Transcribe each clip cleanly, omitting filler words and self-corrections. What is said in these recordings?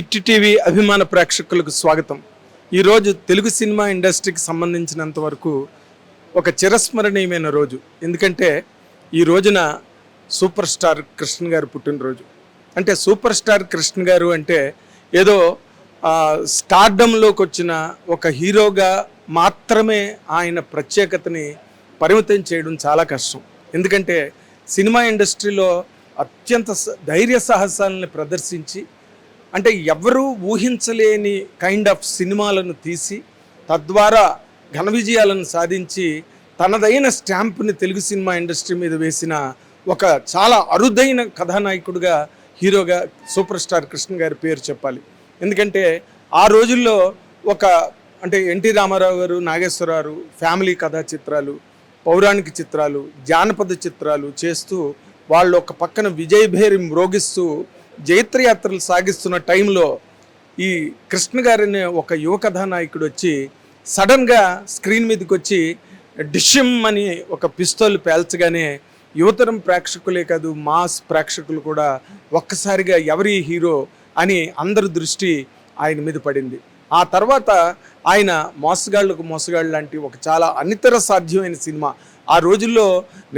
Hit TV అభిమాన ప్రేక్షకులకు స్వాగతం. ఈరోజు తెలుగు సినిమా ఇండస్ట్రీకి సంబంధించినంత వరకు ఒక చిరస్మరణీయమైన రోజు. ఎందుకంటే ఈ రోజున సూపర్ స్టార్ కృష్ణ గారు పుట్టినరోజు. అంటే సూపర్ స్టార్ కృష్ణ గారు అంటే ఏదో స్టార్డమ్లోకి వచ్చిన ఒక హీరోగా మాత్రమే ఆయన ప్రత్యేకతని పరిమితం చేయడం చాలా కష్టం. ఎందుకంటే సినిమా ఇండస్ట్రీలో అత్యంత ధైర్య సాహసాలను ప్రదర్శించి, అంటే ఎవరూ ఊహించలేని కైండ్ ఆఫ్ సినిమాలను తీసి తద్వారా ఘన విజయాలను సాధించి తనదైన స్టాంప్ని తెలుగు సినిమా ఇండస్ట్రీ మీద వేసిన ఒక చాలా అరుదైన కథానాయకుడిగా, హీరోగా సూపర్ స్టార్ కృష్ణ గారి పేరు చెప్పాలి. ఎందుకంటే ఆ రోజుల్లో అంటే ఎన్టీ రామారావు గారు, నాగేశ్వరరావు ఫ్యామిలీ కథా చిత్రాలు, పౌరాణిక చిత్రాలు, జానపద చిత్రాలు చేస్తూ వాళ్ళు ఒక పక్కన విజయభేరి మ్రోగిస్తూ జైత్రయాత్రలు సాగిస్తున్న టైంలో ఈ కృష్ణ గారిని ఒక యువ కథానాయకుడు వచ్చి సడన్గా స్క్రీన్ మీదకి వచ్చి డిషిమ్ అని ఒక పిస్తోల్ పేల్చగానే యువతరం ప్రేక్షకులే కాదు, మాస్ ప్రేక్షకులు కూడా ఒక్కసారిగా ఎవరి హీరో అని అందరి దృష్టి ఆయన మీద పడింది. ఆ తర్వాత ఆయన మోసగాళ్ళు లాంటి ఒక చాలా అనితర సాధ్యమైన సినిమా, ఆ రోజుల్లో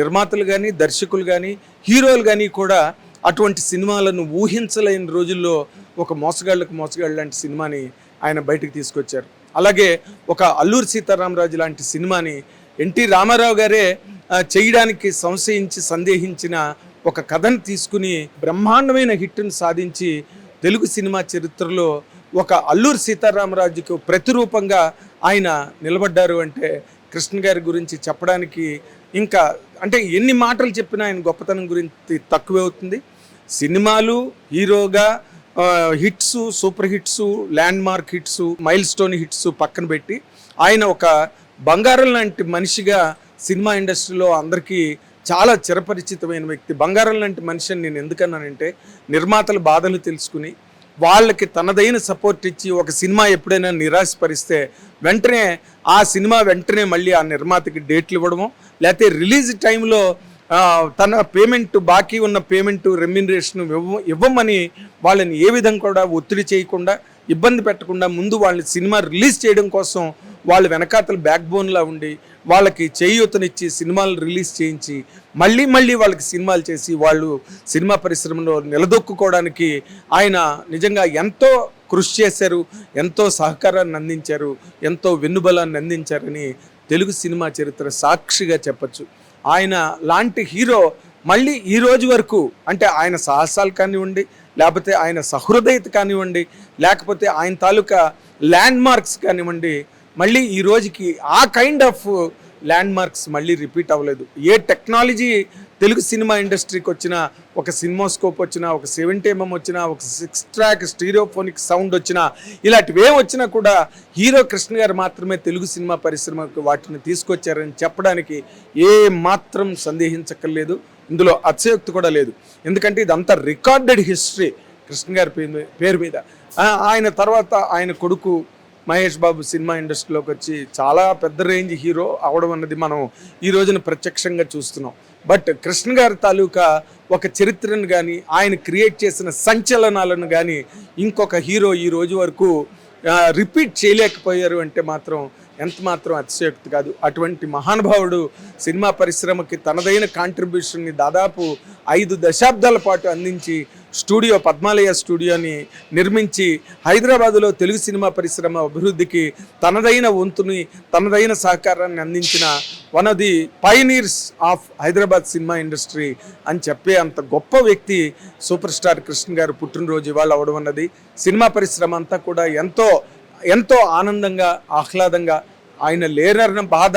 నిర్మాతలు కానీ, దర్శకులు కానీ, హీరోలు కానీ కూడా అటువంటి సినిమాలను ఊహించలేని రోజుల్లో ఒక మోసగాళ్ళు లాంటి సినిమాని ఆయన బయటకు తీసుకొచ్చారు. అలాగే ఒక అల్లూరి సీతారామరాజు లాంటి సినిమాని ఎన్టీ రామారావు గారే చేయడానికి సందేహించిన ఒక కథను తీసుకుని బ్రహ్మాండమైన హిట్ను సాధించి తెలుగు సినిమా చరిత్రలో ఒక అల్లూరి సీతారామరాజుకు ప్రతిరూపంగా ఆయన నిలబడ్డారు. అంటే కృష్ణ గారి గురించి చెప్పడానికి ఇంకా అంటే ఎన్ని మాటలు చెప్పినా ఆయన గొప్పతనం గురించి తక్కువే అవుతుంది. సినిమాలు, హీరోగా hits, super hits, land mark hits, mile stone hits పక్కన పెట్టి ఆయన ఒక బంగారం లాంటి మనిషిగా సినిమా ఇండస్ట్రీలో అందరికీ చాలా చిరపరిచితమైన వ్యక్తి. బంగారం లాంటి మనిషిని నేను ఎందుకన్నానంటే, నిర్మాతల బాధలు తెలుసుకుని వాళ్ళకి తనదైన సపోర్ట్ ఇచ్చి ఒక సినిమా ఎప్పుడైనా నిరాశపరిస్తే వెంటనే ఆ సినిమా వెంటనే మళ్ళీ ఆ నిర్మాతకి డేట్లు ఇవ్వడము, లేకపోతే రిలీజ్ టైంలో తన పేమెంట్, బాకీ ఉన్న పేమెంట్, రెమ్యునరేషన్ ఇవ్వమని వాళ్ళని ఏ విధంగా కూడా ఒత్తిడి చేయకుండా, ఇబ్బంది పెట్టకుండా ముందు వాళ్ళని సినిమా రిలీజ్ చేయడం కోసం వాళ్ళు వెనకాతల బ్యాక్ బోన్లా ఉండి వాళ్ళకి చేయూతనిచ్చి సినిమాలు రిలీజ్ చేయించి మళ్ళీ వాళ్ళకి సినిమాలు చేసి వాళ్ళు సినిమా పరిశ్రమలో నిలదొక్కుకోవడానికి ఆయన నిజంగా ఎంతో కృషి చేశారు, ఎంతో సహకారాన్ని అందించారు, ఎంతో వెన్నుబలాన్ని అందించారని తెలుగు సినిమా చరిత్ర సాక్షిగా చెప్పచ్చు. ఆయన లాంటి హీరో మళ్ళీ ఈ రోజు వరకు, అంటే ఆయన సాహసాలు కానివ్వండి, లేకపోతే ఆయన సహృదయత కానివ్వండి, లేకపోతే ఆయన తాలూకా ల్యాండ్ మార్క్స్ కానివ్వండి, మళ్ళీ ఈ రోజుకి ఆ కైండ్ ఆఫ్ ల్యాండ్ మార్క్స్ మళ్ళీ రిపీట్ అవ్వలేదు. ఏ టెక్నాలజీ తెలుగు సినిమా ఇండస్ట్రీకి వచ్చినా, ఒక సినిమాస్కోప్ వచ్చినా, ఒక 70mm వచ్చినా, ఒక 6 ట్రాక్ స్టీరియోఫోనిక్ సౌండ్ వచ్చినా, ఇలాంటివి ఏం వచ్చినా కూడా హీరో కృష్ణ గారు మాత్రమే తెలుగు సినిమా పరిశ్రమకు వాటిని తీసుకొచ్చారని చెప్పడానికి ఏ మాత్రం సందేహించక్కర్లేదు. ఇందులో అతిశయోక్తి కూడా లేదు. ఎందుకంటే ఇదంతా రికార్డెడ్ హిస్టరీ కృష్ణ గారి పేరు మీద. ఆయన తర్వాత ఆయన కొడుకు మహేష్ బాబు సినిమా ఇండస్ట్రీలోకి వచ్చి చాలా పెద్ద రేంజ్ హీరో అవడం అన్నది మనం ఈ రోజున ప్రత్యక్షంగా చూస్తున్నాం. బట్ కృష్ణ గారి తాలూకా ఒక చరిత్రను కానీ, ఆయన క్రియేట్ చేసిన సంచలనాలను కానీ ఇంకొక హీరో ఈ రోజు వరకు రిపీట్ చేయలేకపోయారు అంటే మాత్రం ఎంత మాత్రం అతిశయోక్తి కాదు. అటువంటి మహానుభావుడు సినిమా పరిశ్రమకి తనదైన కాంట్రిబ్యూషన్ని దాదాపు 5 దశాబ్దాల పాటు అందించి పద్మాలయ స్టూడియోని నిర్మించి హైదరాబాదులో తెలుగు సినిమా పరిశ్రమ అభివృద్ధికి తనదైన వంతుని, తనదైన సహకారాన్ని అందించిన one of the pioneers of Hyderabad cinema industry అని చెప్పే అంత గొప్ప వ్యక్తి సూపర్ స్టార్ కృష్ణ గారు పుట్టినరోజు ఇవాళ అవడం అన్నది సినిమా పరిశ్రమ అంతా కూడా ఎంతో ఆనందంగా, ఆహ్లాదంగా, ఆయన లేరన్న బాధ,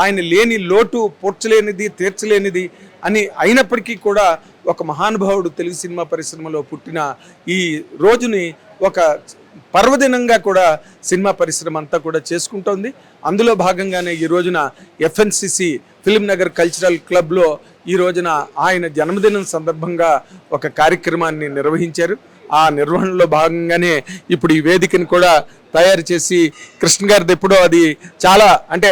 ఆయన లేని లోటు పూడ్చలేనిది, తీర్చలేనిది అని అయినప్పటికీ కూడా ఒక మహానుభావుడు తెలుగు సినిమా పరిశ్రమలో పుట్టిన ఈ రోజుని ఒక పర్వదినంగా కూడా సినిమా పరిశ్రమ అంతా కూడా చేసుకుంటోంది. అందులో భాగంగానే ఈ రోజున FNCC ఫిల్మ్ నగర్ కల్చరల్ క్లబ్లో ఈ రోజున ఆయన జన్మదినం సందర్భంగా ఒక కార్యక్రమాన్ని నిర్వహించారు. ఆ నిర్వహణలో భాగంగానే ఇప్పుడు ఈ వేదికను కూడా తయారు చేసి కృష్ణ గారిది ఎప్పుడో అది చాలా అంటే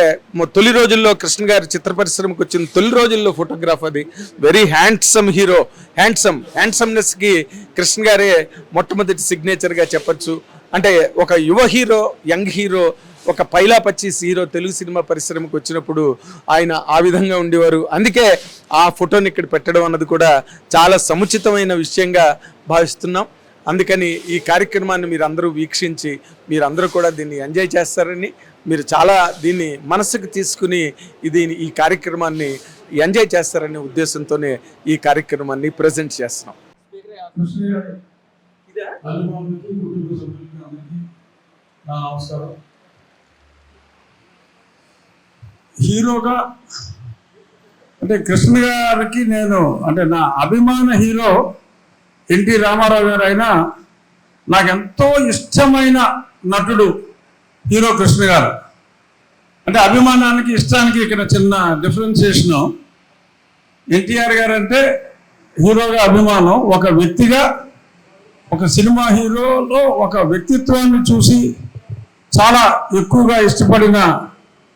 తొలి రోజుల్లో కృష్ణ గారి చిత్ర పరిశ్రమకు వచ్చిన తొలి రోజుల్లో ఫోటోగ్రాఫ్ అది వెరీ హ్యాండ్సమ్ హీరో హ్యాండ్సమ్నెస్కి కృష్ణ గారే మొట్టమొదటి సిగ్నేచర్గా చెప్పచ్చు. అంటే ఒక యువ హీరో, యంగ్ హీరో, ఒక పైలా పచ్చీస్ హీరో తెలుగు సినిమా పరిశ్రమకు వచ్చినప్పుడు ఆయన ఆ విధంగా ఉండేవారు. అందుకే ఆ ఫోటోని ఇక్కడ పెట్టడం అన్నది కూడా చాలా సముచితమైన విషయంగా భావిస్తున్నాం. అందుకని ఈ కార్యక్రమాన్ని మీరు అందరూ వీక్షించి మీరందరూ కూడా దీన్ని ఎంజాయ్ చేస్తారని, మీరు చాలా దీన్ని మనసుకు తీసుకుని ఈ కార్యక్రమాన్ని ఎంజాయ్ చేస్తారనే ఉద్దేశంతోనే ఈ కార్యక్రమాన్ని ప్రజెంట్ చేస్తున్నాం. హీరోగా అంటే కృష్ణ గారికి నేను అంటే నా అభిమాన హీరో ఎన్టీ రామారావు గారు అయినా నాకెంతో ఇష్టమైన నటుడు హీరో కృష్ణ గారు. అంటే అభిమానానికి ఇష్టానికి ఇక్కడ చిన్న డిఫరెన్సియేషను. ఎన్టీఆర్ గారు అంటే హీరోగా అభిమానం, ఒక వ్యక్తిగా ఒక సినిమా హీరోలో ఒక వ్యక్తిత్వాన్ని చూసి చాలా ఎక్కువగా ఇష్టపడిన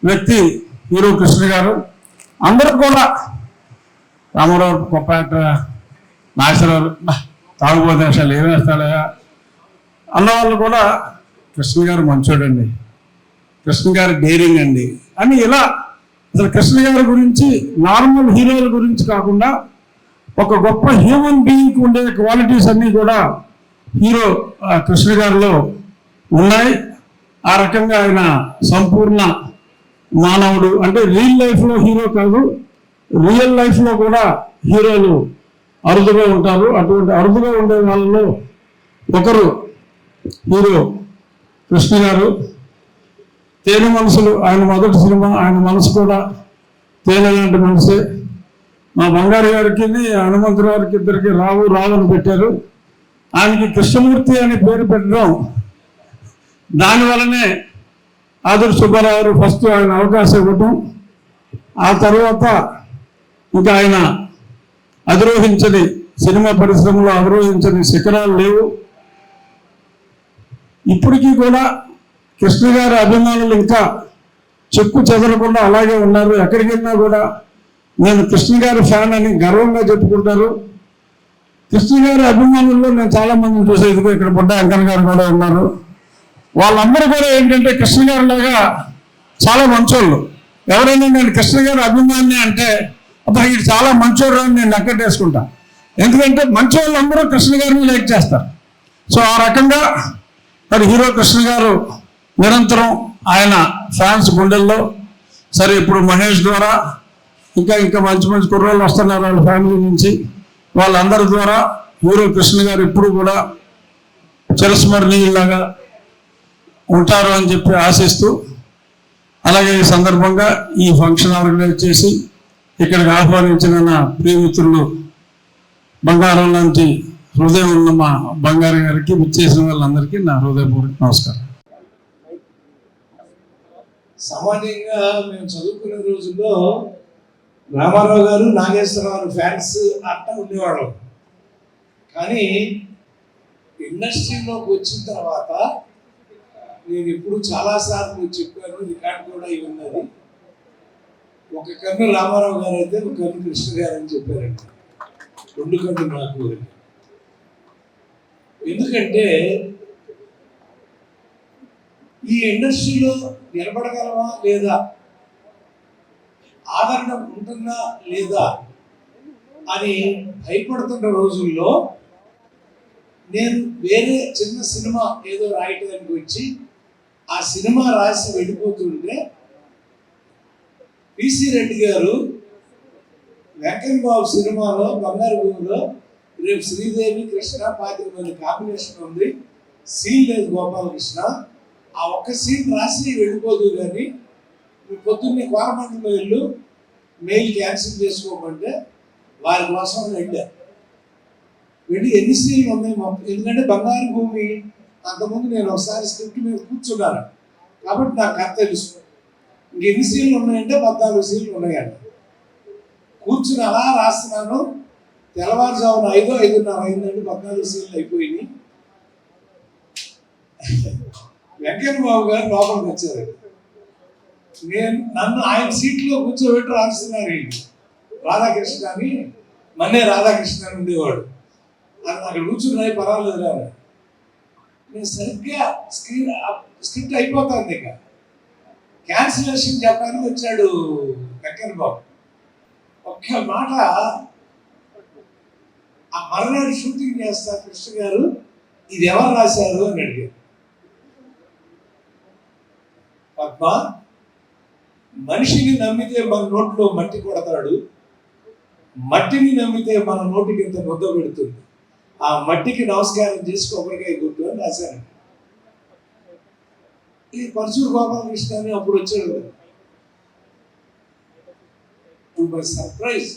వ్యక్తి హీరో కృష్ణ గారు. అందరూ కూడా రామారావు గొప్ప యాక్టర్, నాగేశ్వరరావు తాగుబోతే అసలు ఏమేస్తాడా అన్నవాళ్ళు కూడా కృష్ణ గారు మంచోడండి, కృష్ణ గారు డేరింగ్ అండి అని ఇలా అసలు కృష్ణ గారి గురించి నార్మల్ హీరోల గురించి కాకుండా ఒక గొప్ప హ్యూమన్ బీయింగ్కి ఉండే క్వాలిటీస్ అన్నీ కూడా హీరో కృష్ణ గారిలో ఉన్నాయి. ఆ రకంగా ఆయన సంపూర్ణ మానవుడు. అంటే రియల్ లైఫ్లో హీరో కాదు, రియల్ లైఫ్లో కూడా హీరోలు అరుదుగా ఉంటారు. అటువంటి అరుదుగా ఉండే వాళ్ళలో ఒకరు హీరో కృష్ణ గారు. తేనె మనసులు ఆయన మొదటి సినిమా, ఆయన మనసు కూడా తేనె లాంటి మనసే. మా బంగారు గారికి హనుమంతరావు గారికి ఇద్దరికి రావు అని పెట్టారు. ఆయనకి కృష్ణమూర్తి అని పేరు పెట్టడం దానివల్లనే ఆదురు సుబ్బారావు గారు ఫస్ట్ ఆయన అవకాశం ఇవ్వటం, ఆ తర్వాత ఇంకా ఆయన అధిరోహించని సినిమా పరిశ్రమలో అధిరోహించని శిఖరాలు లేవు. ఇప్పటికీ కూడా కృష్ణ గారి అభిమానులు ఇంకా చెక్కు చెదరకుండా అలాగే ఉన్నారు. ఎక్కడికి వెళ్ళినా కూడా నేను కృష్ణ గారి ఫ్యాన్ అని గర్వంగా చెప్పుకుంటారు. కృష్ణ గారి అభిమానుల్లో నేను చాలా మందిని చూసేది, ఇక్కడ బుడ్డ వెంకన్న గారు కూడా ఉన్నారు. వాళ్ళందరూ కూడా ఏంటంటే కృష్ణ గారి లాగా చాలా మంచోళ్ళు. ఎవరైనా నేను కృష్ణ గారి అభిమాని అంటే అబ్బా ఇది చాలా మంచోడు అని నేను లెక్కటేసుకుంటా. ఎందుకంటే మంచి వాళ్ళందరూ కృష్ణ గారిని లైక్ చేస్తారు. సో ఆ రకంగా మరి హీరో కృష్ణ గారు నిరంతరం ఆయన ఫ్యాన్స్ గుండెల్లో. సరే ఇప్పుడు మహేష్ ద్వారా ఇంకా మంచి మంచి కుర్రోళ్ళు వస్తున్నారు వాళ్ళ ఫ్యామిలీ నుంచి. వాళ్ళందరి ద్వారా హీరో కృష్ణ గారు ఇప్పుడు కూడా చిరస్మరణీయులాగా ఉంటారు అని చెప్పి ఆశిస్తూ, అలాగే ఈ సందర్భంగా ఈ ఫంక్షన్ ఆర్గనైజ్ చేసి ఇక్కడికి ఆహ్వానించిన నా ప్రియమిత్రులు బంగారం లాంటి హృదయం ఉన్న మా బంగారు గారికి, విచ్చేసిన వాళ్ళందరికీ నా హృదయపూర్వక నమస్కారం. సామాన్యంగా మేము చదువుకునే రోజుల్లో రామారావు గారు, నాగేశ్వరరావు ఫ్యాన్స్ అట్లా ఉండేవాళ్ళం. కానీ ఇండస్ట్రీలోకి వచ్చిన తర్వాత నేను ఇప్పుడు చాలాసార్లు చెప్పాను, రికార్డు కూడా ఉన్నది. ఒక కన్ను రామారావు గారు అయితే ఒక కన్ను కృష్ణ గారు అని చెప్పారండి. రెండు కన్ను నాకు. ఎందుకంటే ఈ ఇండస్ట్రీలో నిలబడగలమా లేదా, ఆదరణ ఉంటుందా లేదా అని భయపడుతున్న రోజుల్లో నేను వేరే చిన్న సినిమా ఏదో రాయటానికి వచ్చి ఆ సినిమా రాసి వెళ్ళిపోతుంటే పిసి రెడ్డి గారు వెంకయ్య బాబు సినిమాలో బంగారు భూమిలో రేపు శ్రీదేవి కృష్ణ 25 మంది కాంబినేషన్ ఉంది, సీన్ లేదు గోపాలకృష్ణ, ఆ ఒక్క సీన్ రాసి వెళ్ళిపోదు కానీ పొద్దున్నే కోరమండలో వెళ్ళు మెయిల్ క్యాన్సిల్ చేసుకోమంటే వారి కోసం వెళ్ళారు. వెళ్ళి ఎన్ని సీన్లు ఉన్నాయి ఎందుకంటే బంగారు భూమి అంతకుముందు నేను ఒకసారి స్క్రిప్ట్ మీద కూర్చున్నాను కాబట్టి నాకు కథ తెలుసు. ఇంకెన్ని సీన్లు ఉన్నాయంటే 14 సీన్లు ఉన్నాయంట. కూర్చుని అలా రాస్తున్నాను. తెల్లవారుజామున 5:30 అయిందండి, 14 సీన్లు అయిపోయినాయి. వెంకయ్య బాబు గారు లోపలికి వచ్చారు. నన్ను ఆయన సీట్లో కూర్చోబెట్టి రాస్తున్నారు. రాధాకృష్ణ అని మన్నే రాధాకృష్ణ అని ఉండేవాడు. అక్కడ కూర్చున్నాయి, పర్వాలేదు రా. నేను సరిగ్గా స్క్రిప్ట్ అయిపోతుంది, ఇక క్యాన్సిలేషన్ చెప్పడానికి వచ్చాడు వెంకయ్య బాబు. ఒక్క మాట, ఆ మర్నాడు షూటింగ్ చేస్తా కృష్ణ గారు ఇది ఎవరు రాశారు అని అడిగారు. పద్మ, మనిషిని నమ్మితే మన నోట్లో మట్టి కొడతాడు, మట్టిని నమ్మితే మన నోటికి ఇంత ముద్ద పెడుతుంది, ఆ మట్టికి నమస్కారం చేసి కొబ్బరికాయ కొట్టు అని రాశాను. ఈ పరశుడు గోపాలకృష్ణ అని అప్పుడు వచ్చాడు. టు మై సర్ప్రైజ్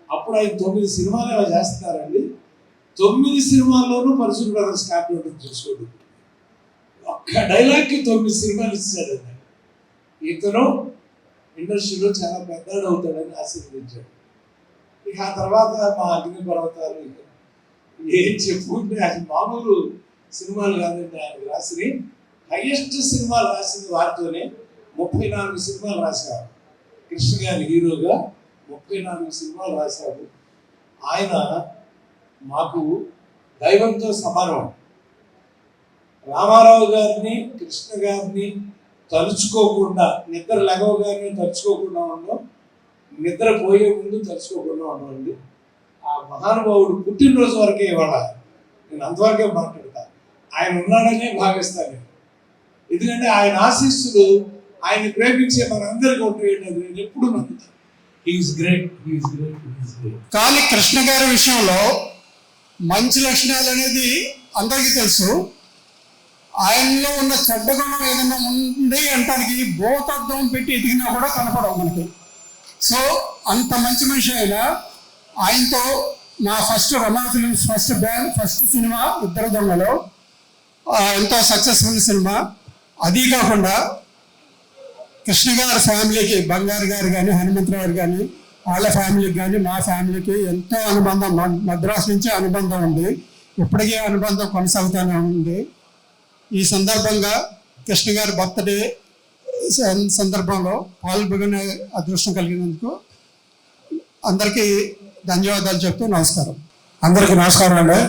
అప్పుడు ఆయన 9 సినిమాలు అలా చేస్తున్నారండి. 9 సినిమాల్లోనూ పరశుడు బ్రదర్స్ కాపీ ఉంటుంది చూసుకోండి. ఒక్క డైలాగ్కి 9 సినిమాలు ఇచ్చాడు. ఇతను ఇండస్ట్రీలో చాలా పెద్దవాడు అవుతాడని ఆశీర్వదించాడు. ఇక ఆ తర్వాత మా అగ్ని పర్వతాలు ఏం చెప్పుకుంటే అది మామూలు సినిమాలు కాదండి. ఆయన రాసి హైయెస్ట్ సినిమాలు రాసింది వారితోనే. 34 సినిమాలు రాశారు. కృష్ణ గారి హీరోగా 34 సినిమాలు రాశారు. ఆయన మాకు దైవంతో సమానం. రామారావు గారిని, కృష్ణ గారిని తలుచుకోకుండా, నిద్ర లెగవగానే తలుచుకోకుండా ఉన్నాం, నిద్ర పోయే ముందు తలుచుకోకుండా ఉన్నామండి. ఆ మహానుభావుడు పుట్టినరోజు వరకే ఇవాళ నేను అంతవరకే మాట్లాడతా. ఆయన ఉన్నాడనే భావిస్తాను నేను. ఎందుకంటే ఆయన ఆశీస్సులు ఆయన ప్రేమించే మనందరికీ ఉంటాయండి. అది నేను ఎప్పుడు నమ్ముతాను. He's great, he's great, he's great. కానీ కృష్ణ గారి విషయంలో మంచి లక్షణాలు అనేది అందరికీ తెలుసు. ఆయనలో ఉన్న చెడ్డ గుణం ఏదైనా ఉంది అంటానికి భూతత్వం పెట్టి ఎదిగినా కూడా కనపడవు మనకి. సో అంత మంచి మనిషి అయినా ఆయనతో నా ఫస్ట్ రమా ఫిల్మ్స్ ఫస్ట్ సినిమా ఇద్దరు దొంగలు ఎంతో సక్సెస్ఫుల్ సినిమా. అది కాకుండా కృష్ణ గారి ఫ్యామిలీకి, బంగారు గారు కానీ, హనుమంతరావు గారు కానీ, వాళ్ళ ఫ్యామిలీకి కానీ, మా ఫ్యామిలీకి ఎంతో అనుబంధం, మద్రాసు నుంచే అనుబంధం ఉంది. ఇప్పటికీ అనుబంధం కొనసాగుతూనే ఉంది. ఈ సందర్భంగా కృష్ణ గారి బర్త్డే సందర్భంలో పాల్గొనే అదృష్టం కలిగినందుకు అందరికీ ధన్యవాదాలు చెప్తూ నమస్కారం. అందరికీ నమస్కారం అండి.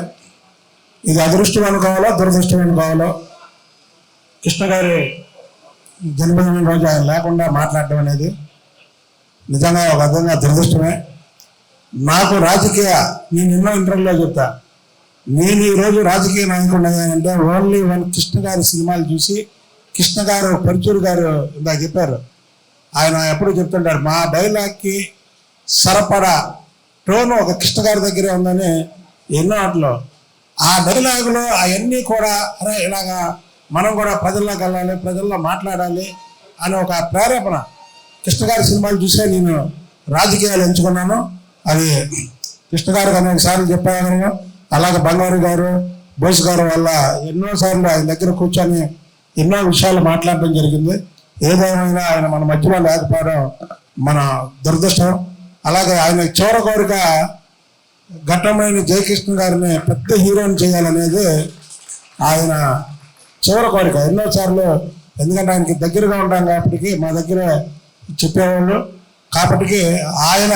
ఇది అదృష్టం అనుకోవాలో దురదృష్టం అనుకోవాలో, కృష్ణ గారి జన్మదిన రోజు ఆయన లేకుండా మాట్లాడడం అనేది నిజంగా ఒక విధంగా దురదృష్టమే. నాకు నేను ఎన్నో ఇంటర్వ్యూలో చెప్తా, నేను ఈరోజు రాజకీయ నాయకుడు అంటే ఓన్లీ కృష్ణ గారి సినిమాలు చూసి, కృష్ణ గారు, పరుచూరు గారు ఇందాక చెప్పారు, ఆయన ఎప్పుడు చెప్తుంటారు మా డైలాగ్కి సరపడా టోన్ ఒక కృష్ణ గారి దగ్గరే ఉందని ఎన్నో ఆటలు. ఆ డైలాగులో అవన్నీ కూడా అరే ఇలాగా మనం కూడా ప్రజల్లోకి వెళ్ళాలి, ప్రజల్లో మాట్లాడాలి అనే ఒక ప్రేరేపణ కృష్ణ గారి సినిమాలు చూసే నేను రాజకీయాలు ఎంచుకున్నాను. అది కృష్ణ గారికి అనేకసార్లు చెప్పాను. అలాగే బంగారు గారు, బోస్ గారు వల్ల ఎన్నోసార్లు ఆయన దగ్గర కూర్చొని ఎన్నో విషయాలు మాట్లాడడం జరిగింది. ఏదేమైనా ఆయన మన మధ్యలో లేకపోవడం మన దురదృష్టం. అలాగే ఆయన చివరి కోరిక ఘట్టమైన జయకృష్ణ గారిని పెద్ద హీరోని చేయాలనేది ఆయన చివరి కోరిక. ఎన్నోసార్లు, ఎందుకంటే ఆయనకి దగ్గరగా ఉంటాం కాబట్టి మా దగ్గర చెప్పేవాళ్ళు కాబట్టి, ఆయన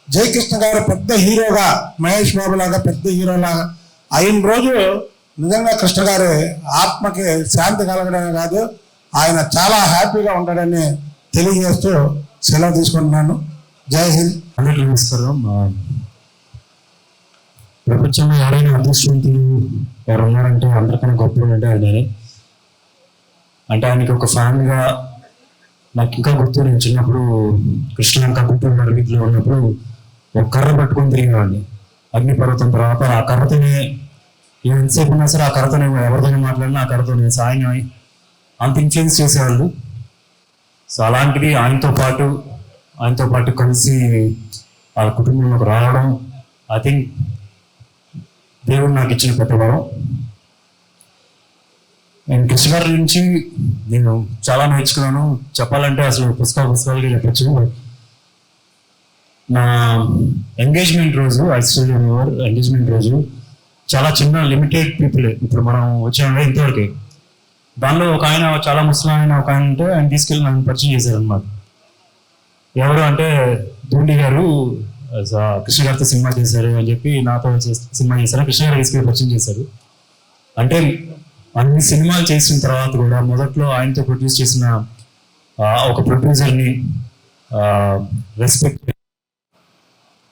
జయకృష్ణ గారు పెద్ద హీరోగా, మహేష్ బాబు లాగా పెద్ద హీరోలాగా అయిన రోజు నిజంగా కృష్ణ గారి ఆత్మకి శాంతి కలగడమే కాదు, ఆయన చాలా హ్యాపీగా ఉంటాడని తెలియజేస్తూ సెలవు తీసుకుంటున్నాను. జై హింద్. అందరికీ నమస్కారం. ప్రపంచంలో ఎవరైనా అదృష్టవంతులు ఎవరు ఉన్నారంటే అందరికన్నా గొప్ప అంటే ఆయనే. అంటే ఆయనకి ఒక ఫ్యాన్గా నాకు ఇంకా గుర్తు, నేను చిన్నప్పుడు కృష్ణలంక గుంటూరు నడిమిలో ఉన్నప్పుడు ఒక కర్ర పట్టుకొని తిరిగేవాడిని. అగ్నిపర్వతం తర్వాత ఆ కర్రతోనే ఎంతసేపు ఉన్నా సరే ఆ కర్రతోనే ఎవరితోనే మాట్లాడినా ఆ కర్రతోనే సాయం అంత ఇన్ఫ్లుయెన్స్ చేసేవాళ్ళు. సో అలాంటిది ఆయనతో పాటు కలిసి వాళ్ళ కుటుంబంలోకి రావడం ఐ థింక్ దేవుడు నాకు ఇచ్చిన పెట్టవడం. నేను కృష్ణ గారి నుంచి నేను చాలా నేర్చుకున్నాను. చెప్పాలంటే అసలు పుస్తకాలు చెప్పచ్చు. నా ఎంగేజ్మెంట్ రోజు, ఎంగేజ్మెంట్ రోజు చాలా చిన్న లిమిటెడ్ పీపుల్, ఇప్పుడు మనం వచ్చామంటే ఇంతవరకు దానిలో ఒక ఆయన చాలా ముసలాం ఆయన ఒక ఆయన ఉంటే ఆయన తీసుకెళ్ళి నన్ను పరిచయం చేశారు అనమాట. ఎవరు అంటే ధూళి గారు కృష్ణ గారితో సినిమా చేశారు అని చెప్పి నాతో సినిమా చేశారు, కృష్ణ గారు తీసుకెళ్ళి పరిచయం చేశారు. అంటే అన్ని సినిమాలు చేసిన తర్వాత కూడా మొదట్లో ఆయనతో ప్రొడ్యూస్ చేసిన ఒక ప్రొడ్యూసర్ని రెస్పెక్ట్,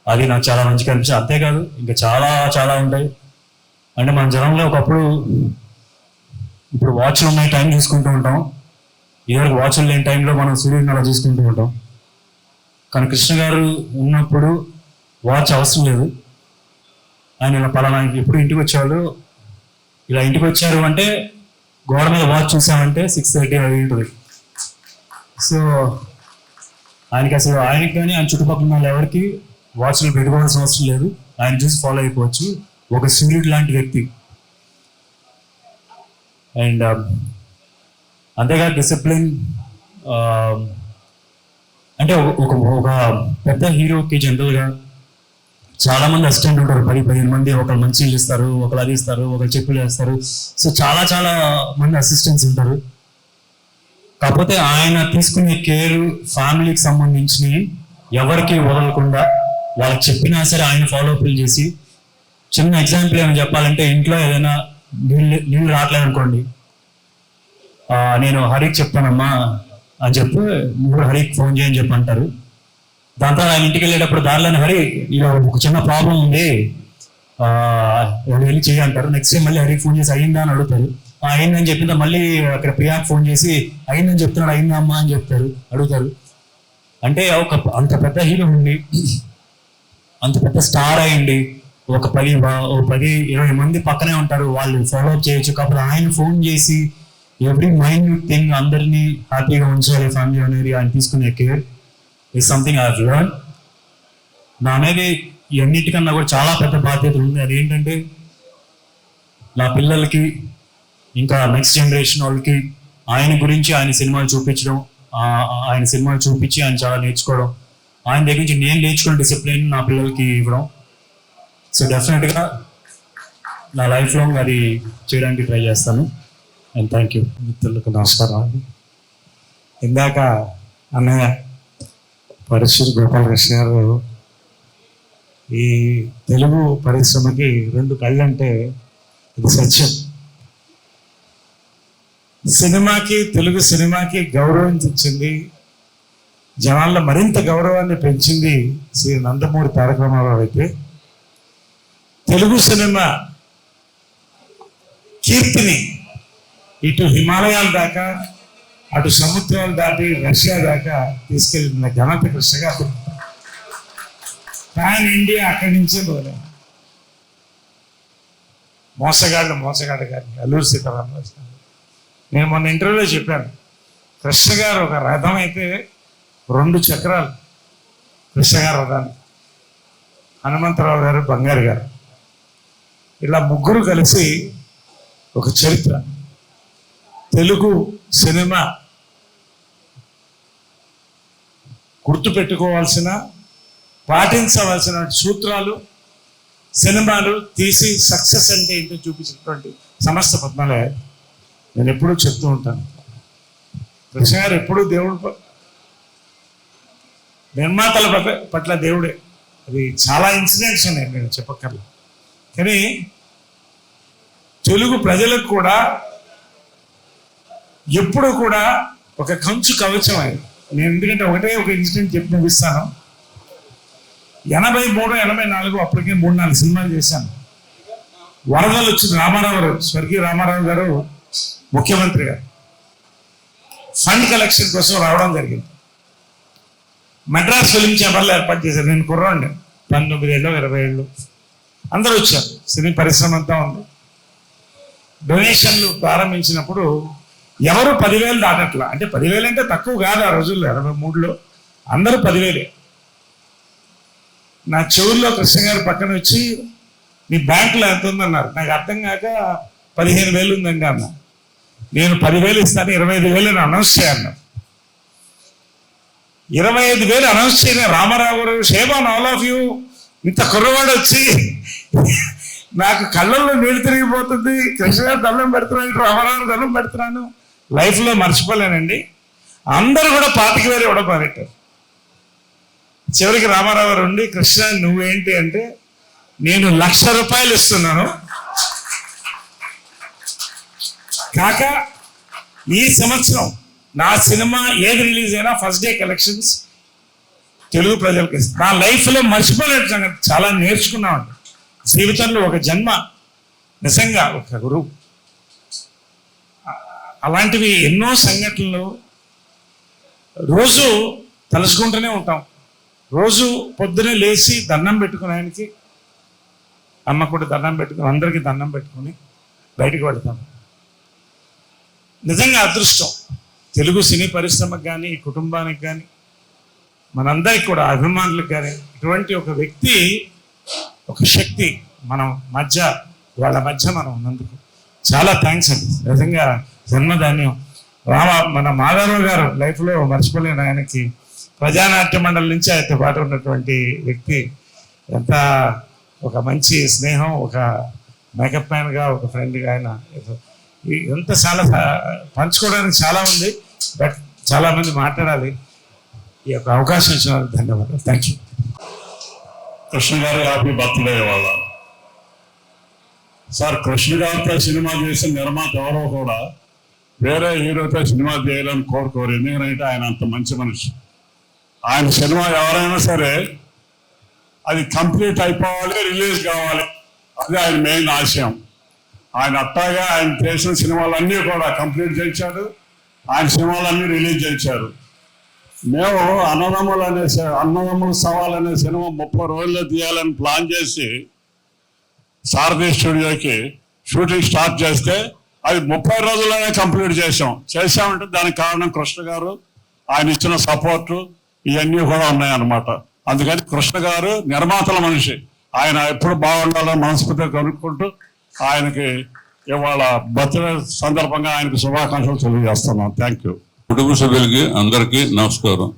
అది నాకు చాలా మంచిగా అనిపించింది. అంతేకాదు ఇంకా చాలా చాలా ఉంటాయి. అంటే మన జనంలో ఒకప్పుడు ఇప్పుడు వాచ్లు ఉన్నాయి, టైం చూసుకుంటూ ఉంటాం. ఇదివరకు వాచ్లు లేని టైంలో మనం సూర్యుడిని అలా చూసుకుంటూ ఉంటాం. కానీ కృష్ణ గారు ఉన్నప్పుడు వాచ్ అవసరం లేదు. ఆయన ఇలా పలానా ఎప్పుడు ఇంటికి వచ్చేవాళ్ళు, ఇలా ఇంటికి వచ్చారు అంటే గోడ మీద వాచ్ చూసామంటే 6:30 అవి ఉంటుంది. సో ఆయనకి అసలు ఆయనకి కానీ ఆయన చుట్టుపక్కల ఉన్న ఎవరికి వాచ్లు పెట్టుకోవాల్సిన అవసరం లేదు. ఆయన చూసి ఫాలో అయిపోవచ్చు. ఒక సూర్యుడు లాంటి వ్యక్తి. అండ్ అంతేగా డిసిప్లిన్. అంటే ఒక పెద్ద హీరోకి జనరల్గా చాలా మంది అసిస్టెంట్ ఉంటారు, 10-15 మంది. ఒకరు మంచిలు ఇస్తారు, ఒకరు అది ఇస్తారు, ఒకరు చెప్పులు వేస్తారు. సో చాలా చాలా మంది అసిస్టెంట్స్ ఉంటారు. కాకపోతే ఆయన తీసుకునే కేర్ ఫ్యామిలీకి సంబంధించి ఎవరికి వదలకుండా వాళ్ళకి చెప్పినా సరే ఆయన ఫాలోఅప్లు చేసి, చిన్న ఎగ్జాంపుల్ ఏమైనా చెప్పాలంటే ఇంట్లో ఏదైనా నీళ్ళు రావట్లేదు అనుకోండి, నేను హరికి చెప్తానమ్మా అని చెప్పి నువ్వు హరికి ఫోన్ చేయని చెప్పి అంటారు. దాంతో ఆయన ఇంటికి వెళ్ళేటప్పుడు దారిలోనే హరి ఇలా ఒక చిన్న ప్రాబ్లం ఉంది వెళ్ళి చెయ్యి అంటారు. నెక్స్ట్ టైం మళ్ళీ హరికి ఫోన్ చేసి అయిందా అని అడుగుతారు. అయిందని చెప్పిందా మళ్ళీ అక్కడ ప్రియాకి ఫోన్ చేసి అయిందని చెప్తున్నాడు, అయిందా అమ్మా అని అడుగుతారు. అంటే అంత పెద్ద హీరో ఉండి, అంత పెద్ద స్టార్ అయ్యండి, ఒక 10-20 మంది పక్కనే ఉంటారు, వాళ్ళు ఫాలోఅప్ చేయొచ్చు. కాకపోతే ఆయన ఫోన్ చేసి ఎవ్రీ మైన్యూట్ థింగ్ అందరినీ హ్యాపీగా ఉంచాలి ఫ్యామిలీ అనేది ఆయన తీసుకునే care is something I have learn. నా అనేది అన్నిటికన్నా కూడా చాలా పెద్ద బాధ్యత ఉంది. అదేంటంటే నా పిల్లలకి ఇంకా నెక్స్ట్ జనరేషన్ వాళ్ళకి ఆయన గురించి ఆయన సినిమాలు చూపించడం, ఆయన సినిమాలు చూపించి ఆయన చాలా నేర్చుకోవడం, ఆయన దగ్గర నుంచి నేను నేర్చుకున్న డిసిప్లిన్ నా పిల్లలకి ఇవ్వడం. సో డెఫినెట్గా నా లైఫ్ లాంగ్ అది చేయడానికి ట్రై చేస్తాను. And thank you. మిత్రులకు నమస్కారం. ఇందాక అన్నయ్య పరిశ్రమ గోపాలకృష్ణ గారు ఈ తెలుగు పరిశ్రమకి 2 కళ్ళు అంటే ఇది సత్యం. సినిమాకి, తెలుగు సినిమాకి గౌరవం తెచ్చింది, జనాల్లో మరింత గౌరవాన్ని పెంచింది శ్రీ నందమూరి తారక రామారావు అయితే, తెలుగు సినిమా కీర్తిని ఇటు హిమాలయాల దాకా, అటు సముద్రాలు దాటి రష్యా దాకా తీసుకెళ్ళిన ఘనత కృష్ణ గారు. ప్యాన్ ఇండియా అక్కడి నుంచే పోలే. మోసగాడు గారిని అల్లూరి సీతారామరాజు గారు. నేను మొన్న ఇంటర్వ్యూలో చెప్పాను, కృష్ణ గారు ఒక రథం అయితే 2 చక్రాలు కృష్ణ గారు రథాన్ని, హనుమంతరావు గారు, బంగారు గారు, ఇలా ముగ్గురు కలిసి ఒక చరిత్ర. తెలుగు సినిమా గుర్తుపెట్టుకోవాల్సిన, పాటించవలసిన సూత్రాలు, సినిమాలు తీసి సక్సెస్ అంటే ఏంటో చూపించినటువంటి సంస్థ పద్మాలయ. నేను ఎప్పుడూ చెప్తూ ఉంటాను, కృష్ణ గారు ఎప్పుడూ దేవుడు, నిర్మాతల పట్ల దేవుడే. అది చాలా ఇన్సిడెంట్స్ ఉన్నాయి, నేను చెప్పక్కర్లేదు. కానీ తెలుగు ప్రజలకు కూడా ఎప్పుడు కూడా ఒక కంచు కవచం ఆయన. నేను ఎందుకంటే ఒక ఇన్సిడెంట్ చెప్పి ముగిస్తాను. 83, 84 అప్పటికే 3-4 సినిమాలు చేశాను. వరదలు వచ్చింది. రామారావు గారు, స్వర్గీయ రామారావు గారు ముఖ్యమంత్రి గారు ఫండ్ కలెక్షన్ కోసం రావడం జరిగింది. మెడ్రాస్ ఫిలిం ఛాంబర్లో ఏర్పాటు చేశారు. నేను కుర్రాండి, 19 ఏళ్ళు 20 ఏళ్ళు, అందరూ వచ్చారు. సినీ పరిశ్రమ అంతా ఉంది. డొనేషన్లు ప్రారంభించినప్పుడు ఎవరు 10,000 దాటట్లా. అంటే 10,000 అంటే తక్కువ కాదు ఆ రోజుల్లో, 83లో అందరూ 10,000. నా చెవుల్లో కృష్ణ గారు పక్కన వచ్చి నీ బ్యాంకులో ఎంత ఉందన్నారు. నాకు అర్థం కాక 15,000 ఉందండి అన్న. నేను 10,000 ఇస్తాను, 25,000 అనౌన్స్ చేయన్నా. 25,000 అనౌన్స్ చేయలే. రామారావు గారు, shame on all of you, ఇంత కుర్రవాడు వచ్చి నాకు కళ్ళల్లో నీళ్ళు తిరిగిపోతుంది. కృష్ణ గారు దండం పెడుతున్నాను, రామారావు దండం పెడుతున్నాను. లైఫ్లో మర్చిపోలేనండి. అందరూ కూడా 25,000 ఇవ్వడం మొదలెట్టారు. చివరికి రామారావు గారు ఉండి, కృష్ణ నువ్వేంటి అంటే, నేను ₹1,00,000 ఇస్తున్నాను కాక ఈ సంవత్సరం నా సినిమా ఏది రిలీజ్ అయినా ఫస్ట్ డే కలెక్షన్స్ తెలుగు ప్రజలకు ఇస్తాను. నా లైఫ్లో మర్చిపోలేని సంగతి, చాలా నేర్చుకున్నామండి. జీవితంలో ఒక జన్మ, నిజంగా ఒక గురువు. అలాంటివి ఎన్నో సంఘటనలు రోజు తలుచుకుంటూనే ఉంటాం. రోజు పొద్దునే లేచి దండం పెట్టుకుని, ఆయనకి అమ్మ కూడా దండం పెట్టుకుని, అందరికీ దండం పెట్టుకుని బయటకు వెళ్తాం. నిజంగా అదృష్టం తెలుగు సినీ పరిశ్రమకు కానీ, కుటుంబానికి కానీ, మనందరికి కూడా అభిమానులకు కానీ ఇటువంటి ఒక వ్యక్తి, ఒక శక్తి మనం మధ్య, వాళ్ళ మధ్య మనం ఉన్నందుకు చాలా థ్యాంక్స్ అండి. నిజంగా జన్మధాన్యం. మన మాధవరావు గారు లైఫ్లో మర్చిపోలేను. ఆయనకి ప్రజానాట్య మండలి నుంచి ఆయనతో పాటు ఉన్నటువంటి వ్యక్తి. ఎంత ఒక మంచి స్నేహం, ఒక మేకప్ మ్యాన్గా, ఒక ఫ్రెండ్గా ఆయన ఎంత చాలా పంచుకోవడానికి చాలా ఉంది. బట్ చాలామంది మాట్లాడాలి. ఈ యొక్క అవకాశం ఇచ్చినందుకు ధన్యవాదాలు. Thank you. Krishna garu happy birthday వాళ్ళ సార్. కృష్ణ గారితో సినిమా చేసిన నిర్మాత ఎవరో కూడా వేరే హీరోతో సినిమా చేయాలని కోరుకోరు. ఎందుకంటే ఆయన అంత మంచి మనిషి. ఆయన సినిమా ఎవరైనా సరే అది కంప్లీట్ అయిపోవాలి, రిలీజ్ కావాలి, అది ఆయన మెయిన్ ఆశయం. ఆయన అట్టాగా ఆయన చేసిన సినిమాలన్నీ కూడా కంప్లీట్ చేయించాడు. ఆయన సినిమాలన్నీ రిలీజ్ చేయించారు. మేము అన్నదమ్ముల సవాల్ అనే సినిమా 30 రోజుల్లో తీయాలని ప్లాన్ చేసి సారథి స్టూడియోకి షూటింగ్ స్టార్ట్ చేస్తే అది 30 రోజుల్లోనే కంప్లీట్ చేసామంటే దానికి కారణం కృష్ణ గారు, ఆయన ఇచ్చిన సపోర్టు, ఇవన్నీ కూడా ఉన్నాయన్నమాట. అందుకని కృష్ణ గారు నిర్మాతల మనిషి. ఆయన ఎప్పుడు బాగుండాలని మనస్ఫూర్తిగా కనుక్కుంటూ ఆయనకి ఇవాళ బర్త్డే సందర్భంగా ఆయనకు శుభాకాంక్షలు తెలియజేస్తున్నాం. Thank you. కుటుంబ సభ్యులకి అందరికీ నమస్కారం.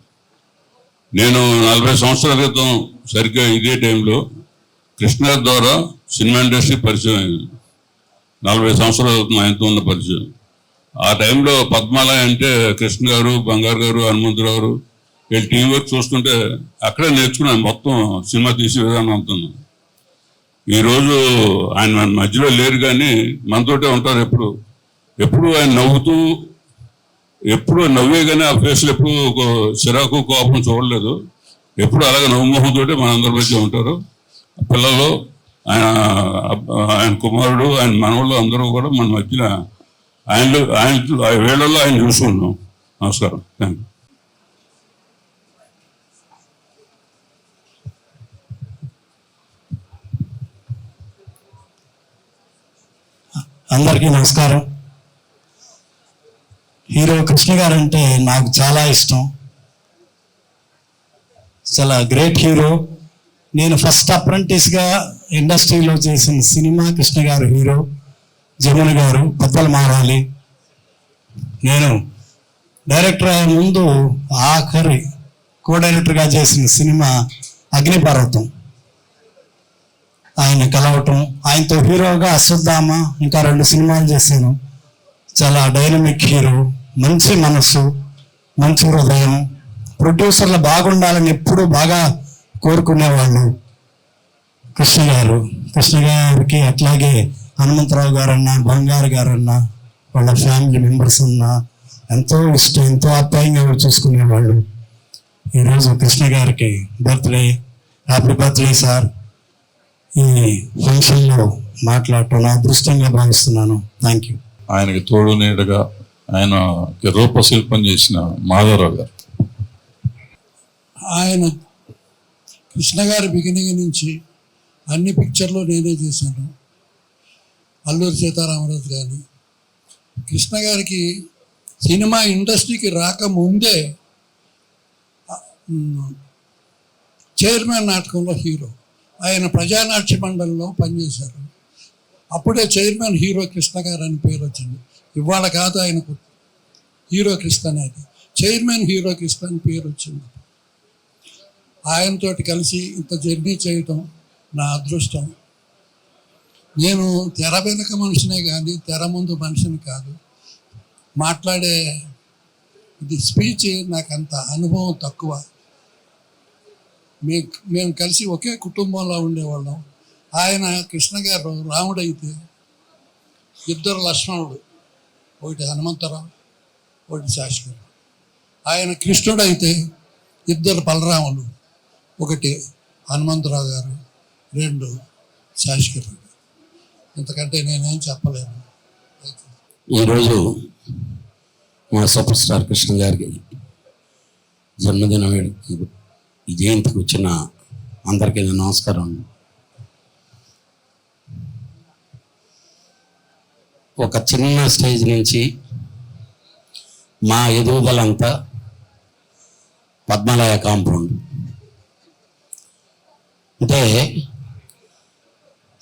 నేను 40 సంవత్సరాల క్రితం సరిగ్గా ఇదే టైంలో కృష్ణ ద్వారా సినిమా ఇండస్ట్రీ పరిచయం అయింది. 40 సంవత్సరాలు అవుతుంది ఆయనతో ఉన్న పరిచయం. ఆ టైంలో పద్మాలయ అంటే కృష్ణ గారు, బంగారు గారు, హనుమంతరావు గారు వీళ్ళు టీం వర్క్ చూస్తుంటే అక్కడే నేర్చుకున్నాను మొత్తం సినిమా తీసే విధానం అంటున్నాను. ఈరోజు ఆయన మధ్యలో లేరు కానీ మనతోటే ఉంటారు. ఎప్పుడు ఆయన నవ్వుతూ, ఎప్పుడు నవ్వే కానీ ఆ ఫేస్లో ఎప్పుడు చిరాకు, కోపం చూడలేదు. ఎప్పుడు అలాగే నవ్వుమోహంతో మనందరి మధ్య ఉంటారు. పిల్లలు, ఆయన కుమారుడు, ఆయన మనవాళ్ళు అందరూ కూడా మన మధ్యన ఆయన వేళల్లో ఆయన చూసుకున్నాం. నమస్కారం. Thank you. అందరికీ నమస్కారం. హీరో కృష్ణ గారు అంటే నాకు చాలా ఇష్టం. చాలా గ్రేట్ హీరో. నేను ఫస్ట్ అప్రెంటిస్గా ఇండస్ట్రీలో చేసిన సినిమా కృష్ణ గారు హీరో, జమున గారు, బద్దలు మారాలి. నేను డైరెక్టర్ అయ్యే ముందు ఆఖరి కో డైరెక్టర్గా చేసిన సినిమా అగ్నిపర్వతం. ఆయన కలవటం, ఆయనతో హీరోగా అశ్వత్థామ, ఇంకా 2 సినిమాలు చేశాను. చాలా డైనమిక్ హీరో, మంచి మనసు, మంచి హృదయం. ప్రొడ్యూసర్లు బాగుండాలని ఎప్పుడూ బాగా కోరుకునేవాళ్ళు కృష్ణ గారు. కృష్ణ గారికి అట్లాగే హనుమంతరావు గారన్నా, బంగారు గారన్నా, వాళ్ళ ఫ్యామిలీ మెంబర్స్ అన్నా ఎంతో ఇష్టం, ఎంతో ఆప్యాయంగా చూసుకునేవాళ్ళు. ఈరోజు కృష్ణ గారికి బర్త్డే. Happy birthday sir. ఈ ఫంక్షన్లో మాట్లాడటం నా అదృష్టంగా భావిస్తున్నాను. Thank you. ఆయనకి తోడు నీడగా ఆయనకి రూపశిల్పం చేసిన మాధవరావు గారు. ఆయన కృష్ణ గారి బిగినింగ్ నుంచి అన్ని పిక్చర్లు నేనే చేశాను. అల్లూరి సీతారామరాజు కానీ, కృష్ణ గారికి సినిమా ఇండస్ట్రీకి రాకముందే చైర్మన్ నాటకంలో హీరో. ఆయన ప్రజానాట్య మండలిలో పనిచేశారు. అప్పుడే చైర్మన్ హీరో కృష్ణ గారు అని పేరు వచ్చింది. ఇవాళ కాదు ఆయనకు హీరో కృష్ణ అనేది, చైర్మన్ హీరో కృష్ణ అని పేరు వచ్చింది. ఆయనతోటి కలిసి ఇంత జర్నీ చేయటం నా అదృష్టం. నేను తెర వెనుక మనిషినే కానీ తెర ముందు మనిషిని కాదు. మాట్లాడే ఇది స్పీచ్ నాకు అంత అనుభవం తక్కువ. మేము కలిసి ఒకే కుటుంబంలో ఉండేవాళ్ళం. ఆయన కృష్ణ గారు రాముడైతే ఇద్దరు లక్ష్మణుడు, ఒకటి హనుమంతరావు, ఒకటి శాస్త్రి. ఆయన కృష్ణుడైతే ఇద్దరు బలరాములు, ఒకటి హనుమంతరావు గారు, రెండు శాస్త్రి గారు. ఇంతకంటే నేనేం చెప్పలేను. ఈరోజు మా సూపర్ స్టార్ కృష్ణ గారికి జన్మదిన ఈ జయంతికి వచ్చిన అందరికీ నమస్కారం. ఒక చిన్న స్టేజ్ నుంచి మా ఎదుగుదలంతా పద్మాలయ కాంపౌండ్. అంటే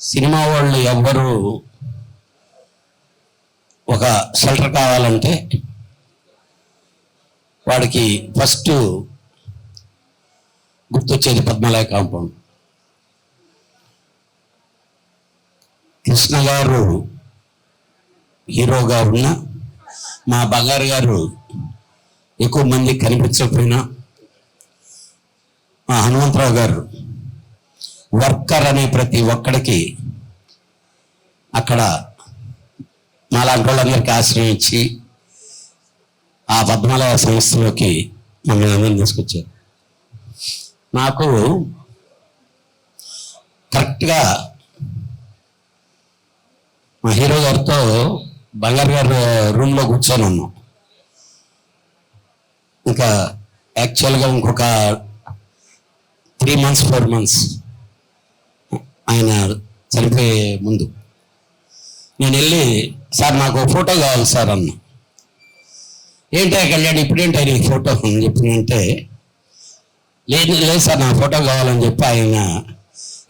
సినిమా వాళ్ళు ఎవ్వరు ఒక షెల్టర్ కావాలంటే వాడికి ఫస్ట్ గుర్తొచ్చేది పద్మాలయ కాంపౌండ్. కృష్ణ గారు హీరోగా ఉన్న మా బంగారు గారు ఎక్కువ మంది కనిపించకపోయినా మా హనుమంతరావు గారు వర్కర్ అనే ప్రతి ఒక్కడికి అక్కడ నాలాంటి వాళ్ళందరికీ ఆశ్రయం ఇచ్చి ఆ పద్మాలయ సంస్థలోకి మమ్మల్ని అందరినీ తీసుకొచ్చారు. నాకు కరెక్ట్గా మా హీరో గారితో బంగారు గారు రూమ్లో కూర్చొని ఉన్నాం. ఇంకా యాక్చువల్గా ఇంకొక 3 months 4 months ఆయన చనిపోయే ముందు నేను వెళ్ళి, సార్ నాకు ఫోటో కావాలి సార్ అన్న. ఏంటి కళ్యాణ్ ఇప్పుడేంటి ఆయన ఫోటో అని చెప్పినంటే, లేదు లేదు సార్ నా ఫోటో కావాలని చెప్పి ఆయన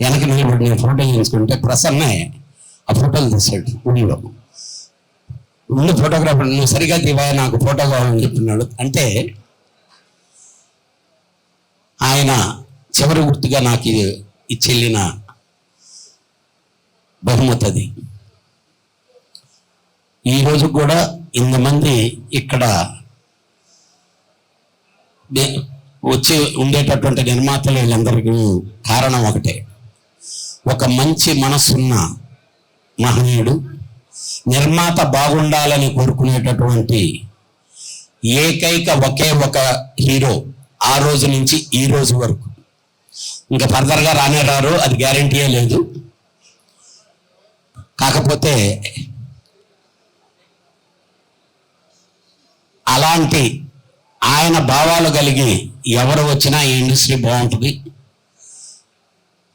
వెనక నిలబడి నేను ఫోటో తీసుకుంటే ప్రసన్నే ఆ ఫోటోలు తీసాడు. ఊళ్ళో ముందు ఫోటోగ్రాఫర్ నువ్వు సరిగా దివా నాకు ఫోటో కావాలని చెప్పినాడు. అంటే ఆయన చివరి గుర్తుగా నాకు ఇచ్చెళ్ళిన బహుమతి అది. ఈరోజు కూడా ఇంతమంది ఇక్కడ వచ్చి ఉండేటటువంటి నిర్మాతలు వీళ్ళందరికీ కారణం ఒకటే, ఒక మంచి మనసున్న మహనీయుడు, నిర్మాత బాగుండాలని కోరుకునేటటువంటి ఏకైక ఒకే ఒక హీరో ఆ రోజు నుంచి ఈ రోజు వరకు. ఇంకా ఫర్దర్గా రానే రారు, అది గ్యారంటీయే లేదు. కాకపోతే అలాంటి ఆయన భావాలు కలిగి ఎవరు వచ్చినా ఈ ఇండస్ట్రీ బాగుంటుంది.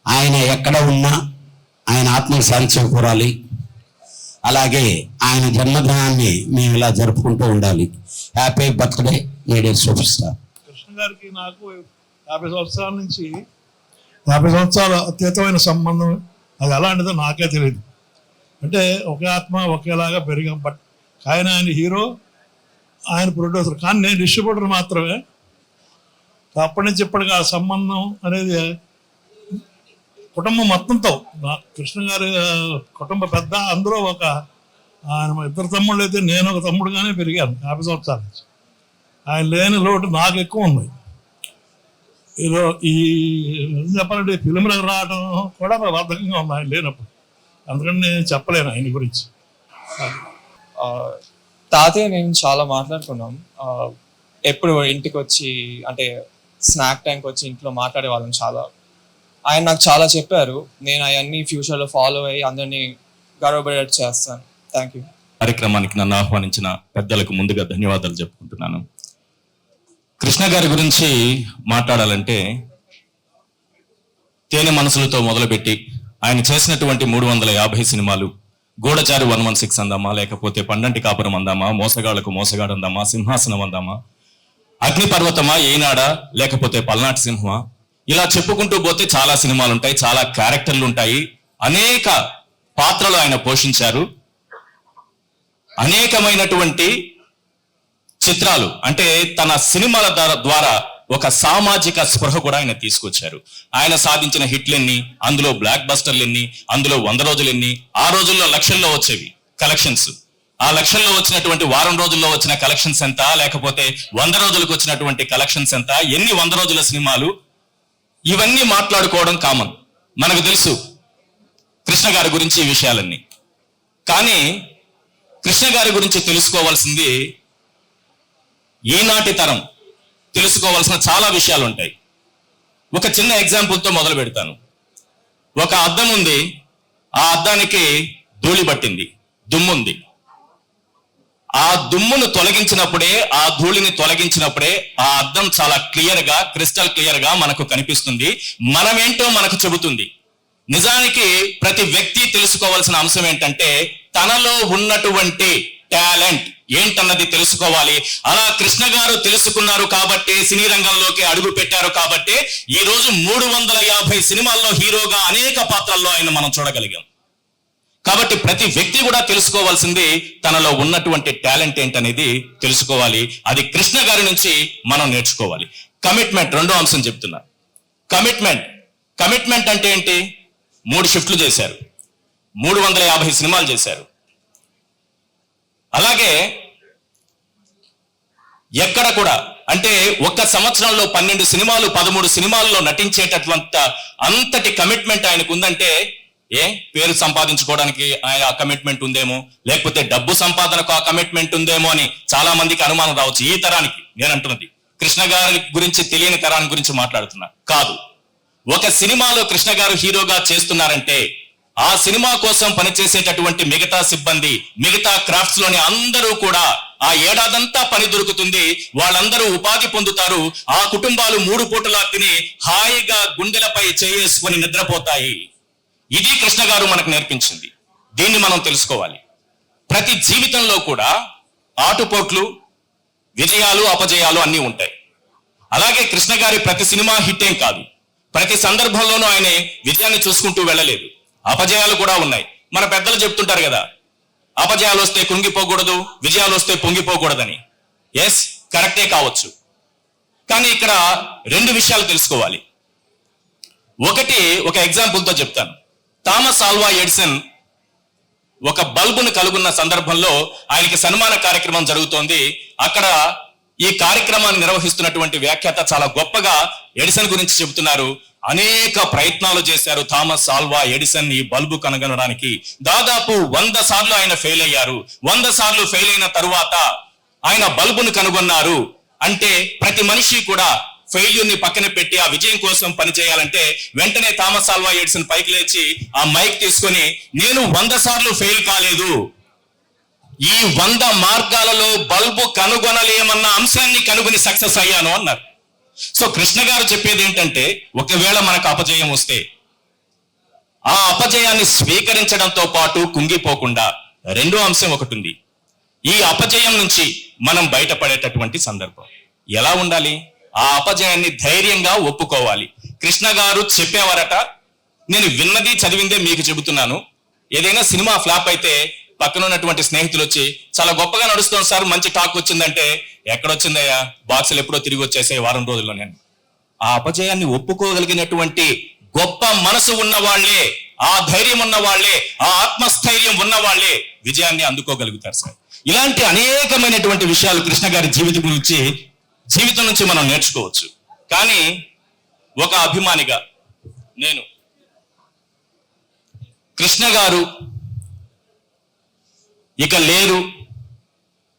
ఆయన ఎక్కడ ఉన్నా ఆయన ఆత్మకు శాంతి చేకూరాలి. అలాగే ఆయన జన్మదినాన్ని మేము ఇలా జరుపుకుంటూ ఉండాలి. Happy birthday my dear super star. Krishna గారికి నాకు 50 సంవత్సరాల నుంచి 50 సంవత్సరాల అత్యతమైన సంబంధం. అది ఎలాంటిదో నాకే తెలియదు. అంటే ఒకే ఆత్మ ఒకేలాగా పెరిగాం. బట్ ఆయన హీరో, ఆయన ప్రొడ్యూసర్, కానీ నేను డిస్ట్రిబ్యూటర్ మాత్రమే. అప్పటి నుంచి ఇప్పటికి ఆ సంబంధం అనేది కుటుంబం మొత్తంతో, కృష్ణ గారి కుటుంబ పెద్ద, అందులో ఒక ఆయన 2 తమ్ముళ్ళు అయితే నేను ఒక తమ్ముడుగానే పెరిగాను 50 సంవత్సరాల నుంచి. ఆయన లేని లోటు నాకు ఎక్కువ ఉంది. ఈ చెప్పాలంటే ఫిలిం రావడం కూడా బద్ధకంగా ఉంది ఆయన లేనప్పుడు. అందుకని నేను చెప్పలేను ఆయన గురించి. తాతయ్య నేను చాలా మాట్లాడుకున్నాం. ఎప్పుడు ఇంటికి వచ్చి అంటే స్నాక్ టైంకి వచ్చి ఇంట్లో మాట్లాడే వాళ్ళం చాలా. ఆయన నాకు చాలా చెప్పారు. నేను అవన్నీ ఫ్యూచర్లో ఫాలో అయ్యి అందరినీ గర్వపడేట్టు చేస్తాను. Thank you. కార్యక్రమానికి నన్ను ఆహ్వానించిన పెద్దలకు ముందుగా ధన్యవాదాలు చెప్పుకుంటున్నాను. కృష్ణ గారి గురించి మాట్లాడాలంటే తేనె మనసులతో మొదలుపెట్టి ఆయన చేసినటువంటి 350 సినిమాలు, గూఢచారి 116 అందామా, లేకపోతే పండంటి కాపురం అందామా, మోసగాళ్లకు మోసగాడు అందామా, సింహాసనం అందామా, అగ్నిపర్వతమా, ఏనాడా, లేకపోతే పల్నాటి సింహమా, ఇలా చెప్పుకుంటూ పోతే చాలా సినిమాలు ఉంటాయి, చాలా క్యారెక్టర్లు ఉంటాయి. అనేక పాత్రలు ఆయన పోషించారు. అనేకమైనటువంటి చిత్రాలు, అంటే తన సినిమాల ద్వారా ఒక సామాజిక స్పృహ కూడా ఆయన తీసుకొచ్చారు. ఆయన సాధించిన హిట్లెన్ని, అందులో బ్లాక్ బస్టర్లు ఎన్ని, అందులో 100 రోజులు ఎన్ని, ఆ రోజుల్లో లక్షల్లో వచ్చేవి కలెక్షన్స్. ఆ లక్షల్లో వచ్చినటువంటి వారం రోజుల్లో వచ్చిన కలెక్షన్స్ ఎంత, లేకపోతే 100 రోజులకు వచ్చినటువంటి కలెక్షన్స్ ఎంత, ఎన్ని 100 రోజుల సినిమాలు, ఇవన్నీ మాట్లాడుకోవడం కామన్. మనకు తెలుసు కృష్ణ గారి గురించి ఈ విషయాలన్నీ. కానీ కృష్ణ గారి గురించి తెలుసుకోవాల్సింది ఈనాటి తరం తెలుసుకోవాల్సిన చాలా విషయాలు ఉంటాయి. ఒక చిన్న ఎగ్జాంపుల్తో మొదలు పెడతాను. ఒక అద్దం ఉంది, ఆ అద్దానికి ధూళి పట్టింది, దుమ్ముంది. ఆ దుమ్మును తొలగించినప్పుడే, ఆ ధూళిని తొలగించినప్పుడే ఆ అద్దం చాలా క్లియర్గా, క్రిస్టల్ క్లియర్గా మనకు కనిపిస్తుంది, మనమేంటో మనకు చెబుతుంది. నిజానికి ప్రతి వ్యక్తి తెలుసుకోవాల్సిన అంశం ఏంటంటే తనలో ఉన్నటువంటి టాలెంట్ ఏంటన్నది తెలుసుకోవాలి. అలా కృష్ణ గారు తెలుసుకున్నారు కాబట్టి సినీ రంగంలోకి అడుగు పెట్టారు కాబట్టి ఈ రోజు 350 సినిమాల్లో హీరోగా అనేక పాత్రల్లో ఆయన మనం చూడగలిగాం. కాబట్టి ప్రతి వ్యక్తి కూడా తెలుసుకోవాల్సింది తనలో ఉన్నటువంటి టాలెంట్ ఏంటనేది తెలుసుకోవాలి. అది కృష్ణ గారి నుంచి మనం నేర్చుకోవాలి. కమిట్మెంట్ రెండో అంశం చెప్తున్నా. కమిట్మెంట్ అంటే ఏంటి? 3 షిఫ్ట్లు చేశారు, 350 సినిమాలు చేశారు. అలాగే ఎక్కడ కూడా అంటే ఒక్క సంవత్సరంలో 12 సినిమాలు 13 సినిమాల్లో నటించేటటువంటి అంతటి కమిట్మెంట్ ఆయనకు ఉందంటే పేరు సంపాదించుకోవడానికి ఆ కమిట్మెంట్ ఉందేమో, లేకపోతే డబ్బు సంపాదనకు ఆ కమిట్మెంట్ ఉందేమో అని చాలా మందికి అనుమానం రావచ్చు. ఈ తరానికి నేను అంటున్నది, కృష్ణ గారి గురించి తెలియని తరానికి గురించి మాట్లాడుతున్నా కాదు. ఒక సినిమాలో కృష్ణ గారు హీరోగా చేస్తున్నారంటే ఆ సినిమా కోసం పనిచేసేటటువంటి మిగతా సిబ్బంది, మిగతా క్రాఫ్ట్స్ లోని అందరూ కూడా ఆ ఏడాదంతా పని దొరుకుతుంది, వాళ్ళందరూ ఉపాధి పొందుతారు, ఆ కుటుంబాలు 3 పూటలా తిని హాయిగా గుండెలపై చేసుకొని నిద్రపోతాయి. ఇది కృష్ణ గారు మనకు నేర్పించింది. దీన్ని మనం తెలుసుకోవాలి. ప్రతి జీవితంలో కూడా ఆటుపోట్లు, విజయాలు, అపజయాలు అన్నీ ఉంటాయి. అలాగే కృష్ణ గారి ప్రతి సినిమా హిట్ ఏం కాదు. ప్రతి సందర్భంలోనూ ఆయన విజయాన్ని చూసుకుంటూ వెళ్ళలేదు, అపజయాలు కూడా ఉన్నాయి. మన పెద్దలు చెప్తుంటారు కదా, అపజయాలు వస్తే కుంగిపోకూడదు, విజయాలు వస్తే పొంగిపోకూడదని. ఎస్, కరెక్టే కావచ్చు. కానీ ఇక్కడ 2 విషయాలు తెలుసుకోవాలి. ఒకటి, ఒక ఎగ్జాంపుల్తో చెప్తాను. థామస్ ఆల్వా ఎడిసన్ ఒక బల్బును కలుగున్న సందర్భంలో ఆయనకి సన్మాన కార్యక్రమం జరుగుతోంది. అక్కడ ఈ కార్యక్రమాన్ని నిర్వహిస్తున్నటువంటి వ్యాఖ్యాత చాలా గొప్పగా ఎడిసన్ గురించి చెబుతున్నారు. అనేక ప్రయత్నాలు చేశారు థామస్ ఆల్వా ఎడిసన్ ఈ బల్బు కనుగొనడానికి. దాదాపు 100 సార్లు ఆయన ఫెయిల్ అయ్యారు. 100 సార్లు ఫెయిల్ అయిన తరువాత ఆయన బల్బును కనుగొన్నారు. అంటే ప్రతి మనిషి కూడా ఫెయిల్యూర్ ని పక్కన పెట్టి ఆ విజయం కోసం పనిచేయాలంటే వెంటనే థామస్ ఆల్వా ఎడిసన్ పైకి లేచి ఆ మైక్ తీసుకొని, నేను 100 సార్లు ఫెయిల్ కాలేదు, ఈ 100 మార్గాలలో బల్బు కనుగొనలేమన్న అంశాన్ని కనుగొని సక్సెస్ అయ్యాను అన్నారు. సో కృష్ణ గారు చెప్పేది ఏంటంటే, ఒకవేళ మనకు అపజయం వస్తే ఆ అపజయాన్ని స్వీకరించడంతో పాటు కుంగిపోకుండా రెండో అంశం ఒకటి ఉంది. ఈ అపజయం నుంచి మనం బయటపడేటటువంటి సందర్భం ఎలా ఉండాలి? ఆ అపజయాన్ని ధైర్యంగా ఒప్పుకోవాలి. కృష్ణ గారు చెప్పేవారట, నేను విన్నది చదివిందే మీకు చెబుతున్నాను. ఏదైనా సినిమా ఫ్లాప్ అయితే పక్కన ఉన్నటువంటి స్నేహితులు వచ్చి, చాలా గొప్పగా నడుస్తుంది సార్, మంచి టాక్ వచ్చిందంటే, ఎక్కడొచ్చిందయ్యా, బాక్సులు ఎప్పుడో తిరిగి వచ్చేసాయి వారం రోజుల్లో. నేను ఆ అపజయాన్ని ఒప్పుకోగలిగినటువంటి గొప్ప మనసు ఉన్న వాళ్ళే, ఆ ధైర్యం ఉన్న వాళ్ళే, ఆ ఆత్మస్థైర్యం ఉన్న వాళ్ళే విజయాన్ని అందుకోగలుగుతారు సార్. ఇలాంటి అనేకమైనటువంటి విషయాలు కృష్ణ గారి జీవితం నుంచి మనం నేర్చుకోవచ్చు. కానీ ఒక అభిమానిగా నేను కృష్ణ గారు ఇక లేరు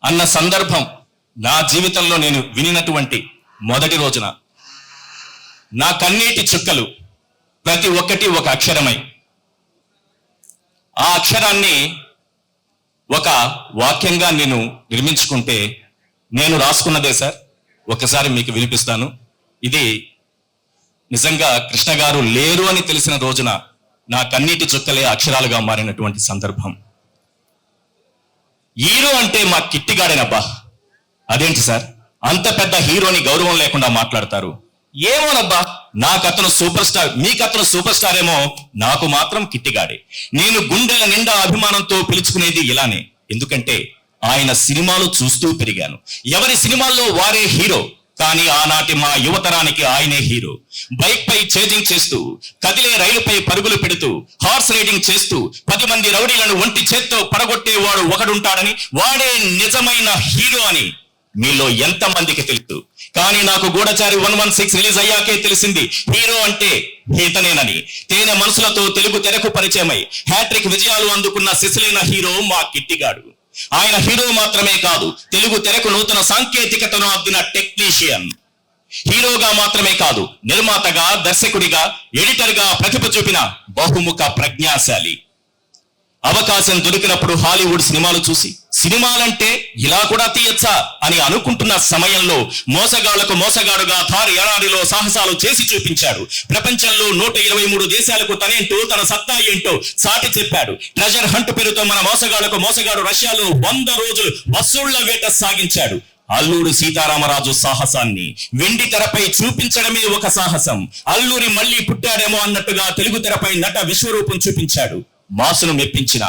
అన్న సందర్భం నా జీవితంలో నేను వినినటువంటి మొదటి రోజున నా కన్నీటి చుక్కలు ప్రతి ఒక్కటి ఒక అక్షరమై, ఆ అక్షరాన్ని ఒక వాక్యంగా నేను నిర్మించుకుంటే నేను రాసుకున్నదే సార్. ఒకసారి మీకు వినిపిస్తాను. ఇది నిజంగా కృష్ణ గారు లేరు అని తెలిసిన రోజున నా కన్నీటి చుక్కలే అక్షరాలుగా మారినటువంటి సందర్భం. హీరో అంటే మా కిట్టిగాడేనబ్బా. అదేంటి సార్, అంత పెద్ద హీరోని గౌరవం లేకుండా మాట్లాడతారు? ఏమోనబ్బా, నాకతను సూపర్ స్టార్, మీకతను సూపర్ స్టార్ ఏమో, నాకు మాత్రం కిట్టిగాడే. నేను గుండెల నిండా అభిమానంతో పిలుచుకునేది ఇలానే. ఎందుకంటే ఆయన సినిమాలు చూస్తూ పెరిగాను. ఎవరి సినిమాల్లో వారే హీరో. కానీ ఆనాటి మా యువతరానికి ఆయనే హీరో. బైక్ పై చేజింగ్ చేస్తూ, కదిలే రైలుపై పరుగులు పెడుతూ, హార్స్ రైడింగ్ చేస్తూ 10 మంది రౌడీలను ఒంటి చేత్తో పడగొట్టేవాడు ఒకడుంటాడని, వాడే నిజమైన హీరో అని మీలో ఎంతమందికి తెలుసు? కానీ నాకు గూఢచారి 116 రిలీజ్ అయ్యాకే తెలిసింది హీరో అంటే ఇతనేనని. తేనె మనసులతో తెలుగు తెరకు పరిచయమై హ్యాట్రిక్ విజయాలు అందుకున్న సిసిలైన హీరో మా కిట్టిగాడు. ఆయన హీరో మాత్రమే కాదు, తెలుగు తెరకు నూతన సాంకేతికతను అద్దిన టెక్నీషియన్. హీరోగా మాత్రమే కాదు, నిర్మాతగా, దర్శకుడిగా, ఎడిటర్గా ప్రతిభ చూపిన బహుముఖ ప్రజ్ఞాశాలి. అవకాశం దొరికినప్పుడు హాలీవుడ్ సినిమాలు చూసి సినిమాలంటే ఇలా కూడా తీయచ్చా అని అనుకుంటున్న సమయంలో మోసగాళ్లకు మోసగాడుగా థార్ ఎడారిలో సాహసాలు చేసి చూపించాడు. ప్రపంచంలో 123 దేశాలకు తనేంటో, తన సత్తా ఏంటో చాటి చెప్పాడు. ట్రెజర్ హంట్ పేరుతో మన మోసగాళ్లకు మోసగాడు రష్యాలో 100 రోజులు వసూళ్ల వేట సాగించాడు. అల్లూరి సీతారామరాజు సాహసాన్ని వెండి తెరపై చూపించడమే ఒక సాహసం. అల్లూరి మళ్ళీ పుట్టాడేమో అన్నట్టుగా తెలుగు తెరపై నట విశ్వరూపం చూపించాడు. మాసును మెప్పించిన,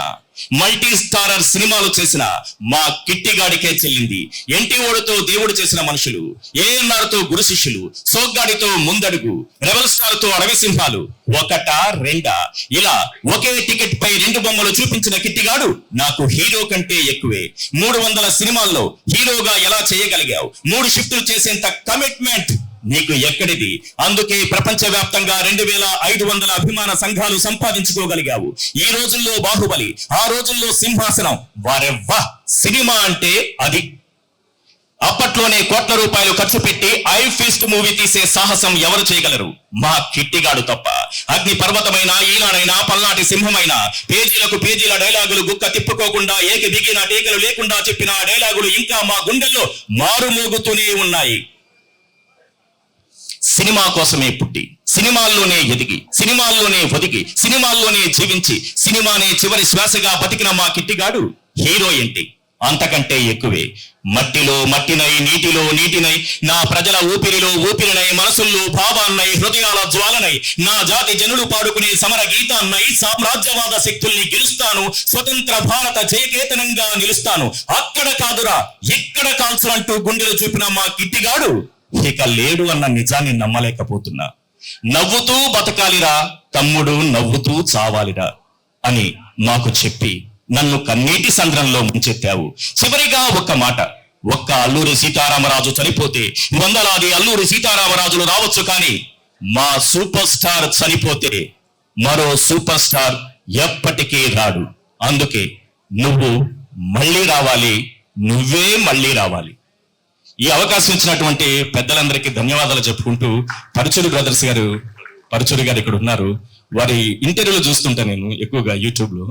మల్టీ స్టారర్ సినిమాలు చేసిన మా కిట్టిగాడికే చెల్లింది. ఎన్టీఓడితో దేవుడు చేసిన మనుషులు, ఏఎన్ఆర్ తో గురు శిష్యులు, సోగ్గాడితో ముందడుగు, రెబల్ స్టార్ తో అడవి సింహాలు, ఒకటా రెండా ఇలా ఒకే టికెట్ పై 2 బొమ్మలు చూపించిన కిట్టిగాడు నాకు హీరో కంటే ఎక్కువే. 300 సినిమాల్లో హీరోగా ఎలా చేయగలిగావు? 3 షిఫ్టులు చేసేంత కమిట్మెంట్ నీకు ఎక్కడిది? అందుకే ప్రపంచవ్యాప్తంగా 2500 అభిమాన సంఘాలు సంపాదించుకోగలిగావు. ఈ రోజుల్లో బాహుబలి, ఆ రోజుల్లో సింహాసనం. వారెవ్వా, సినిమా అంటే అది. అప్పట్లోనే కోట్ల రూపాయలు ఖర్చు పెట్టి ఐ ఫీస్ట్ మూవీ తీసే సాహసం ఎవరు చేయగలరు? మా కిట్టిగాడు తప్ప. అగ్ని పర్వతమైన, ఈనాడైనా, పల్నాటి సింహమైన, పేజీలకు పేజీల డైలాగులు గుక్క తిప్పుకోకుండా, ఏకి దిగిన టేకలు లేకుండా చెప్పిన డైలాగులు ఇంకా మా గుండెల్లో మారుమోగుతూనే ఉన్నాయి. సినిమా కోసమే పుట్టి, సినిమాల్లోనే ఎదిగి, సినిమాల్లోనే ఒదిగి, సినిమాల్లోనే జీవించి, సినిమానే చివరి శ్వాసగా బతికిన మా కిట్టిగాడు హీరో ఏంటి? అంతకంటే ఎక్కువే. మట్టిలో మట్టినై, నీటిలో నీటినై, నా ప్రజల ఊపిరిలో ఊపిరినై, మనసుల్లో భావాన్నై, హృదయాల జ్వాలనై, నా జాతి జనులు పాడుకునే సమర గీతాన్నై, సామ్రాజ్యవాద శక్తుల్ని గెలుస్తాను, స్వతంత్ర భారత జయకేతనంగా నిలుస్తాను, అక్కడ కాదురా ఇక్కడ కాల్చనంటూ గుండెలు చూపిన మా కిట్టిగాడు ఇక లేడు అన్న నిజాన్ని నమ్మలేకపోతున్నా. నవ్వుతూ బతకాలిరా తమ్ముడు, నవ్వుతూ చావాలిరా అని నాకు చెప్పి నన్ను కన్నీటి సంద్రంలో ముంచెత్తావు. చివరిగా ఒక్క మాట, ఒక్క అల్లూరి సీతారామరాజు చనిపోతే వందలాది అల్లూరి సీతారామరాజులు రావచ్చు, కానీ మా సూపర్ స్టార్ చనిపోతే మరో సూపర్ స్టార్ ఎప్పటికీ రాడు. అందుకే నువ్వు మళ్ళీ రావాలి, నువ్వే మళ్ళీ రావాలి. ఈ అవకాశం ఇచ్చినటువంటి పెద్దలందరికీ ధన్యవాదాలు చెప్పుకుంటూ, పరుచూరి బ్రదర్స్ గారు, పరుచూరి గారు ఇక్కడ ఉన్నారు. వారి ఇంటర్వ్యూలు చూస్తుంటా నేను ఎక్కువగా యూట్యూబ్లో.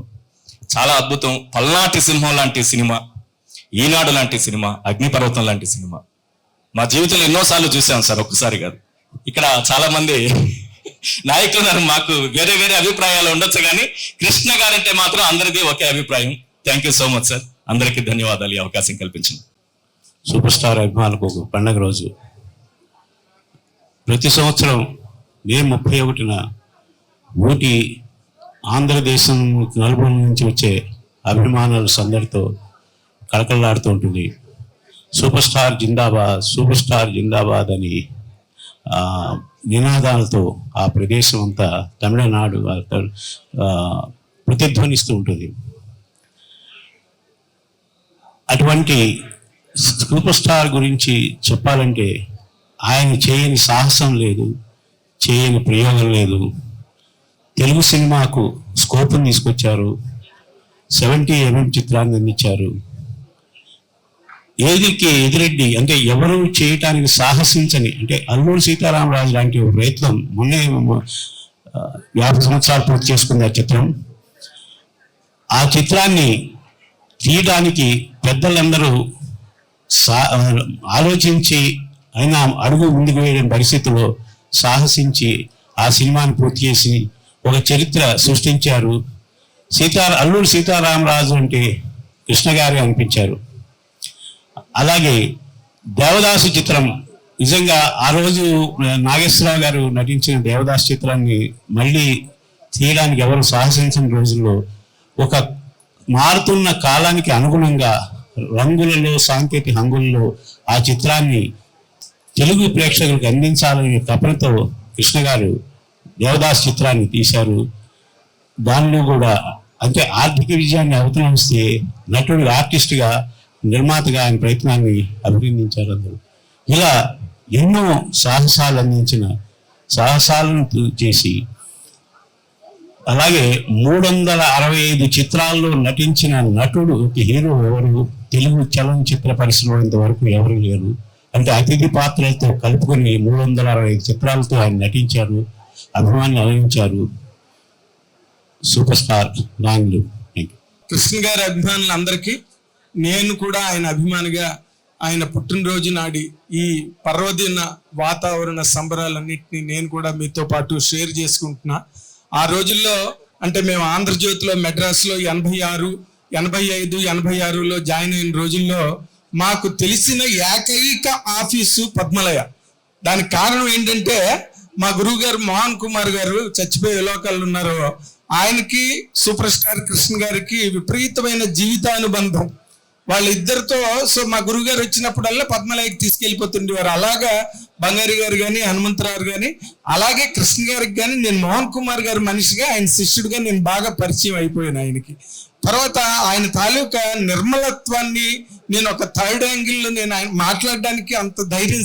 చాలా అద్భుతం. పల్నాటి సింహం లాంటి సినిమా, ఈనాడు లాంటి సినిమా, అగ్నిపర్వతం లాంటి సినిమా మా జీవితంలో ఎన్నోసార్లు చూసాం సార్, ఒక్కసారి కాదు. ఇక్కడ చాలా మంది నాయకులు ఉన్నారు, మాకు వేరే వేరే అభిప్రాయాలు ఉండొచ్చు, కానీ కృష్ణ గారంటే మాత్రం అందరిది ఒకే అభిప్రాయం. Thank you so much sir. అందరికీ ధన్యవాదాలు ఈ అవకాశం కల్పించింది. సూపర్ స్టార్ అభిమానులకు ఒక పండగ రోజు. ప్రతి సంవత్సరం మే 31న ఊటీ ఆంధ్రదేశం నలుమూల నుంచి వచ్చే అభిమానుల సందడితో కళకళలాడుతూ ఉంటుంది. సూపర్ స్టార్ జిందాబాద్, సూపర్ స్టార్ జిందాబాద్ అని నినాదాలతో ఆ ప్రదేశం అంతా తమిళనాడు ప్రతిధ్వనిస్తూ ఉంటుంది. అటువంటి సూపర్ స్టార్ గురించి చెప్పాలంటే ఆయన చేయని సాహసం లేదు, చేయని ప్రయోగం లేదు. తెలుగు సినిమాకు స్కోప్ని తీసుకొచ్చారు, 70mm చిత్రాన్ని అందించారు. ఏదికి ఎదురెడ్డి అంటే ఎవరు చేయటానికి సాహసించని, అంటే అల్లూరి సీతారామరాజు లాంటి ఒక ప్రయత్నం మొన్నే 50 సంవత్సరాలు పూర్తి చేసుకుంది ఆ చిత్రం. ఆ చిత్రాన్ని తీయడానికి పెద్దలందరూ ఆలోచించి అయినా అడుగు ముందుకు వేయడం పరిస్థితిలో సాహసించి ఆ సినిమాని పూర్తి చేసి ఒక చరిత్ర సృష్టించారు. అల్లూరి సీతారామరాజు అంటే కృష్ణ గారే అనిపించారు. అలాగే దేవదాసు చిత్రం నిజంగా ఆ రోజు నాగేశ్వరరావు గారు నటించిన దేవదాసు చిత్రాన్ని మళ్ళీ తీయడానికి ఎవరు సాహసించిన రోజుల్లో ఒక మారుతున్న కాలానికి అనుగుణంగా రంగులలో సాంకేతిక హంగుల్లో ఆ చిత్రాన్ని తెలుగు ప్రేక్షకులకు అందించాలనే తపనతో కృష్ణ గారు దేవదాస్ చిత్రాన్ని తీశారు. దానిలో కూడా అంటే ఆర్థిక విజయాన్ని అవతలనిస్తే నటుడు ఆర్టిస్ట్గా నిర్మాతగా ఆయన ప్రయత్నాన్ని అభినందించారు అందరూ. ఇలా ఎన్నో సాహసాలను చేసి అలాగే 365 చిత్రాల్లో నటించిన నటుడు హీరో ఎవరు తెలుగు చలనచిత్ర పరిశ్రమ ఇంతవరకు ఎవరు లేరు. అంటే అతిథి పాత్రలతో కలుపుకొని 365 చిత్రాలతో ఆయన నటించారు, అభిమానులు అలరించారు. Super star నాంగ్లు. కృష్ణ గారి అభిమానులందరికీ నేను కూడా ఆయన అభిమానిగా ఆయన పుట్టినరోజు నాడి ఈ పర్వదిన వాతావరణ సంబరాలన్నింటినీ నేను కూడా మీతో పాటు షేర్ చేసుకుంటున్నా. ఆ రోజుల్లో అంటే మేము ఆంధ్రజ్యోతిలో మెడ్రాస్లో 86, 85, 86లో జాయిన్ అయిన రోజుల్లో మాకు తెలిసిన ఏకైక ఆఫీసు పద్మలయ. దానికి కారణం ఏంటంటే మా గురువు గారు మోహన్ కుమార్ గారు చచ్చిపోయే లోకాలు ఉన్నారో ఆయనకి సూపర్ స్టార్ కృష్ణ గారికి విపరీతమైన జీవితానుబంధం. వాళ్ళిద్దరితో సో మా గురువు గారు వచ్చినప్పుడల్లా పద్మలయకి తీసుకెళ్ళిపోతుండేవారు. అలాగా బంగారి గారు కానీ హనుమంతరావు కానీ అలాగే కృష్ణ గారికి కానీ నేను మోహన్ కుమార్ గారు మనిషిగా ఆయన శిష్యుడిగా నేను బాగా పరిచయం అయిపోయాను ఆయనకి. తర్వాత ఆయన తాలూకా నిర్మలత్వాన్ని నేను ఒక థర్డ్ యాంగిల్లో నేను ఆయన మాట్లాడడానికి అంత ధైర్యం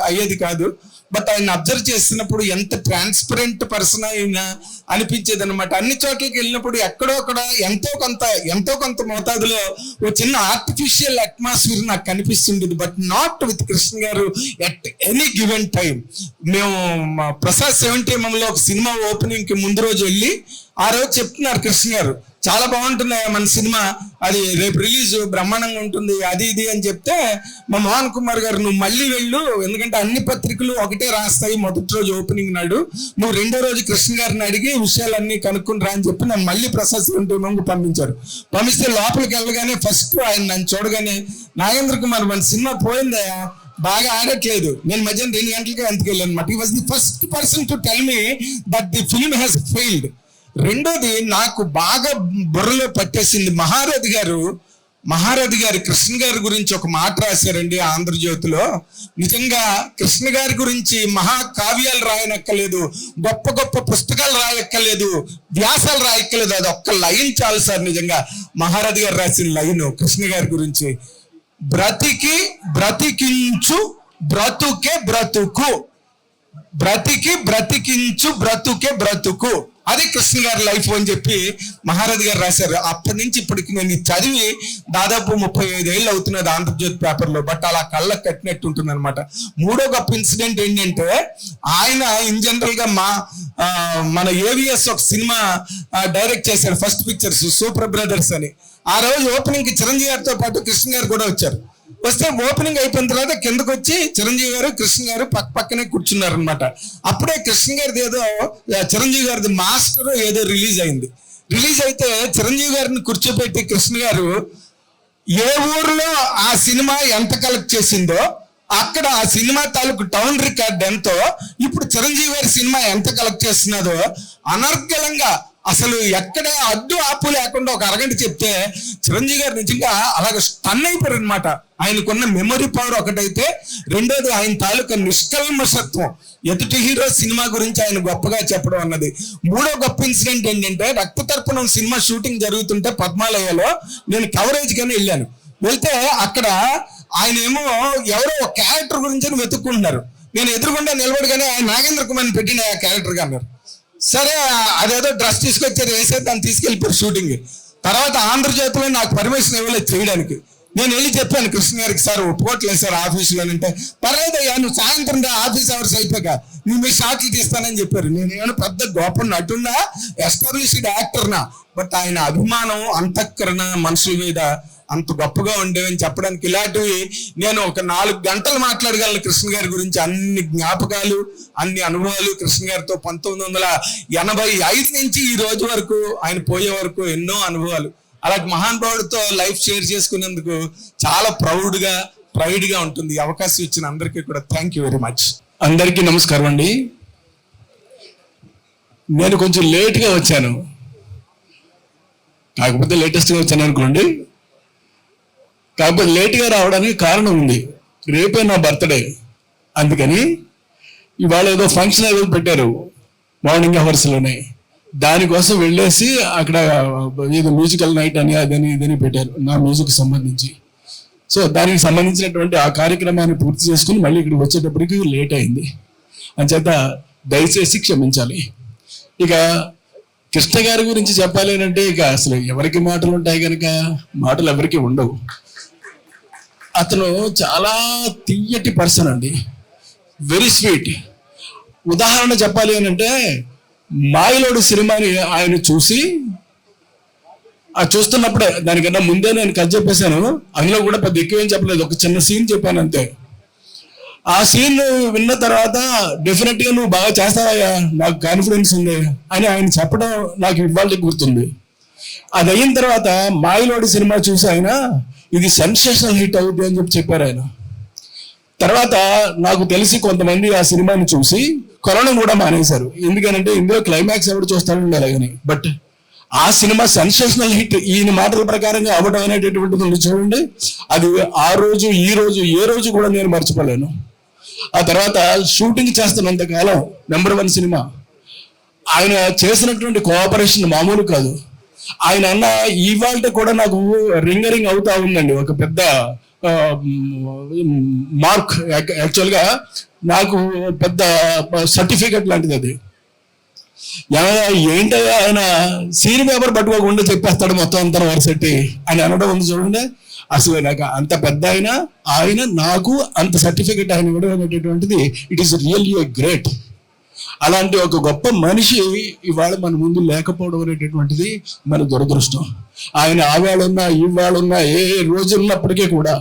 అయ్యేది కాదు. బట్ ఆయన అబ్జర్వ్ చేస్తున్నప్పుడు ఎంత ట్రాన్స్పరెంట్ పర్సన్ అయినా అనిపించేది అనమాట. అన్ని చోట్లకి వెళ్ళినప్పుడు ఎక్కడో అక్కడ ఎంతో కొంత మోతాదులో ఒక చిన్న ఆర్టిఫిషియల్ అట్మాస్ఫియర్ నాకు కనిపిస్తుండేది. బట్ నాట్ విత్ కృష్ణ గారు ఎట్ ఎనీ గివెన్ టైం. మేము ప్రసాద్ 70mm ఒక సినిమా ఓపెనింగ్ కి ముందు రోజు వెళ్ళి ఆ రోజు చెప్తున్నారు కృష్ణ గారు, చాలా బాగుంటున్నాయి మన సినిమా, అది రేపు రిలీజ్ బ్రహ్మాండంగా ఉంటుంది అది ఇది అని చెప్తే మా మోహన్ కుమార్ గారు నువ్వు మళ్ళీ వెళ్ళు, ఎందుకంటే అన్ని పత్రికలు ఒకటే రాస్తాయి మొదటి రోజు ఓపెనింగ్ నాడు, నువ్వు రెండో రోజు కృష్ణ గారిని అడిగి విషయాలన్నీ కనుక్కుని రా అని చెప్పి నన్ను మళ్ళీ ప్రసాద్ 70mm పంపించారు. పంపిస్తే లోపలికి వెళ్ళగానే ఫస్ట్ ఆయన నన్ను చూడగానే నాగేంద్ర కుమార్ మన సినిమా పోయిందా, బాగా ఆడట్లేదు. నేను మధ్యాహ్నం 2 గంటలకి ఎంతకు వెళ్ళాను అనమాట. హి was the first person to tell me that the film has failed. రెండోది నాకు బాగా బుర్రలో పట్టేసింది, మహారథి గారు కృష్ణ గారి గురించి ఒక మాట రాశారండి ఆంధ్రజ్యోతిలో. నిజంగా కృష్ణ గారి గురించి మహాకావ్యాలు రాయనక్కర్లేదు, గొప్ప గొప్ప పుస్తకాలు రాయక్కర్లేదు, వ్యాసాలు రాయక్కర్లేదు, అది ఒక్క లైన్ చాలు సార్. నిజంగా మహారథి గారు రాసిన లైన్ కృష్ణ గారి గురించి, బ్రతికించు బ్రతుకే బ్రతుకు, బ్రతికించు బ్రతుకే బ్రతుకు, అది కృష్ణ గారి లైఫ్ అని చెప్పి మహారథి గారు రాశారు. అప్పటి నుంచి ఇప్పటికి నేను చదివి దాదాపు 35 ఏళ్ళు అవుతున్నది ఆంధ్రజ్యోతి పేపర్లో. బట్ అలా కళ్ళకు కట్టినట్టు ఉంటుంది అనమాట. మూడో గొప్ప ఇన్సిడెంట్ ఏంటంటే ఆయన ఇన్ జనరల్ గా మన ఏవిఎస్ ఒక సినిమా డైరెక్ట్ చేశారు, ఫస్ట్ పిక్చర్స్ సూపర్ బ్రదర్స్ అని. ఆ రోజు ఓపెనింగ్ కి చిరంజీవి గారితో పాటు కృష్ణ గారు కూడా వచ్చారు. వస్తే ఓపెనింగ్ అయిపోయిన తర్వాత కిందకు వచ్చి చిరంజీవి గారు కృష్ణ గారు పక్కనే కూర్చున్నారు అనమాట. అప్పుడే కృష్ణ గారిది ఏదో చిరంజీవి గారిది మాస్టర్ ఏదో రిలీజ్ అయింది. రిలీజ్ అయితే చిరంజీవి గారిని కూర్చోబెట్టి కృష్ణ గారు ఏ ఊర్లో ఆ సినిమా ఎంత కలెక్ట్ చేసిందో అక్కడ ఆ సినిమా తాలూకు టౌన్ రికార్డ్ ఎంతో, ఇప్పుడు చిరంజీవి గారి సినిమా ఎంత కలెక్ట్ చేస్తున్నదో అనర్గళంగా అసలు ఎక్కడ అడ్డు ఆపు లేకుండా ఒక అరగంట చెప్తే చిరంజీవి గారు నిజంగా అలాగ స్టన్ అయిపోయారు అనమాట. ఆయనకున్న మెమొరీ పవర్ ఒకటైతే, రెండోది ఆయన తాలూకా నిష్కల్మషత్వం, ఎదుటి హీరో సినిమా గురించి ఆయన గొప్పగా చెప్పడం అన్నది. మూడో గొప్ప ఇన్సిడెంట్ ఏంటంటే రక్తతర్పణం సినిమా షూటింగ్ జరుగుతుంటే పద్మాలయలో నేను కవరేజ్ గానే వెళ్ళాను. వెళ్తే అక్కడ ఆయన ఏమో ఎవరో ఒక క్యారెక్టర్ గురించి వెతుక్కుంటున్నారు. నేను ఎదురుగుండా నిలబడగానే ఆయన నాగేంద్ర కుమార్ని పెట్టిన ఆ క్యారెక్టర్ గా అన్నారు. సరే అదేదో డ్రెస్ తీసుకొచ్చారు, వేసేది దాన్ని తీసుకెళ్ళిపోయారు షూటింగ్. తర్వాత ఆంధ్రజ్యోతిలో నాకు పర్మిషన్ ఇవ్వలేదు చేయడానికి. నేను వెళ్ళి చెప్పాను కృష్ణ గారికి, సార్ ఒప్పుకోవట్లేదు సార్ ఆఫీసులో అంటే, పర్లేదయ్యా నువ్వు సాయంత్రం ఆఫీస్ అవర్స్ అయిపోయాక మీ షాట్లు తీస్తానని చెప్పారు. నేనేమైనా పెద్ద గొప్ప నటున్నా, ఎస్టాబ్లిష్డ్ యాక్టర్నా, బట్ ఆయన అభిమానం అంతఃకరణ మనుషుల మీద అంత గొప్పగా ఉండేవని చెప్పడానికి ఇలాంటివి నేను ఒక 4 గంటలు మాట్లాడగలను కృష్ణ గారి గురించి. అన్ని జ్ఞాపకాలు, అన్ని అనుభవాలు కృష్ణ గారితో 1985 నుంచి ఈ రోజు వరకు, ఆయన పోయే వరకు ఎన్నో అనుభవాలు. అలాంటి మహానుభావుడితో లైఫ్ షేర్ చేసుకునేందుకు చాలా ప్రైడ్ గా ఉంటుంది. అవకాశం ఇచ్చిన అందరికీ కూడా థ్యాంక్ యూ వెరీ మచ్. అందరికీ నమస్కారం అండి. నేను కొంచెం లేట్గా వచ్చాను, కాకపోతే లేటెస్ట్గా వచ్చాను అనుకోండి. కాకపోతే లేట్గా రావడానికి కారణం ఉంది. రేపే నా బర్త్డే. అందుకని ఇవాళ ఏదో ఫంక్షన్ ఏదో పెట్టారు మార్నింగ్ అవర్స్లోనే, దానికోసం వెళ్ళేసి అక్కడ ఏదో మ్యూజికల్ నైట్ అని అదని ఇదని పెట్టారు నా మ్యూజిక్ సంబంధించి. సో దానికి సంబంధించినటువంటి ఆ కార్యక్రమాన్ని పూర్తి చేసుకుని మళ్ళీ ఇక్కడికి వచ్చేటప్పటికి లేట్ అయింది. అంచేత దయచేసి క్షమించాలి. ఇక కృష్ణ గారి గురించి చెప్పాలి అంటే ఇక అసలు ఎవరికి మాటలు ఉంటాయి కనుక మాటలు ఎవరికి ఉండవు. అతను చాలా తీయటి పర్సన్ అండి, వెరీ స్వీట్. ఉదాహరణ చెప్పాలి అని అంటే మాయలోడు సినిమాని ఆయన చూసి చూస్తున్నప్పుడే, దానికన్నా ముందే నేను కథ చెప్పేశాను, అందులో కూడా పెద్ద ఎక్కువేం చెప్పలేదు, ఒక చిన్న సీన్ చెప్పాను అంతే. ఆ సీన్ విన్న తర్వాత డెఫినెట్గా నువ్వు బాగా చేస్తావయ్యా, నాకు కాన్ఫిడెన్స్ ఉంది అని ఆయన చెప్పడం నాకు ఇవాళ గుర్తుంది. అది అయిన తర్వాత మాయలోడి సినిమా చూసి ఆయన ఇది సెన్సేషనల్ హిట్ అవుతుంది అని చెప్పారు ఆయన. తర్వాత నాకు తెలిసి కొంతమంది ఆ సినిమాని చూసి కొనడం కూడా మానేశారు. ఎందుకనంటే ఇందులో క్లైమాక్స్ ఎవరు చూస్తాడండి అలాగని. బట్ ఆ సినిమా సెన్సేషనల్ హిట్ ఈయన మాటల ప్రకారంగా అవ్వడం అనేటటువంటిది ఉంది చూడండి, అది ఆ రోజు ఈ రోజు ఏ రోజు కూడా నేను మర్చిపోలేను. ఆ తర్వాత షూటింగ్ చేస్తున్నంత కాలం నెంబర్ 1 సినిమా. ఆయన చేసినటువంటి కోఆపరేషన్ మామూలు కాదు. ఆయన అన్న ఇవాళ కూడా నాకు రింగరింగ్ అవుతా ఉందండి ఒక పెద్ద మార్క్. యాక్చువల్గా నాకు పెద్ద సర్టిఫికెట్ లాంటిది అది. ఏంటయ్యా ఆయన సీన్ పేపర్ పట్టుకోకుండా చెప్పేస్తాడు మొత్తం అంతా వరసెట్టి అని అనడం ఉంది చూడండి. అసలు నాకు అంత పెద్ద ఆయన నాకు అంత సర్టిఫికెట్ ఆయన ఇవ్వడం అనేటటువంటిది ఇట్ ఈస్ రియల్లీ గ్రేట్. అలాంటి ఒక గొప్ప మనిషి ఇవాళ మన ముందు లేకపోవడం అనేటటువంటిది మన దురదృష్టం. ఆయన ఆవేళున్నా ఇవాళున్నా ఏ రోజు ఉన్నప్పటికీ కూడా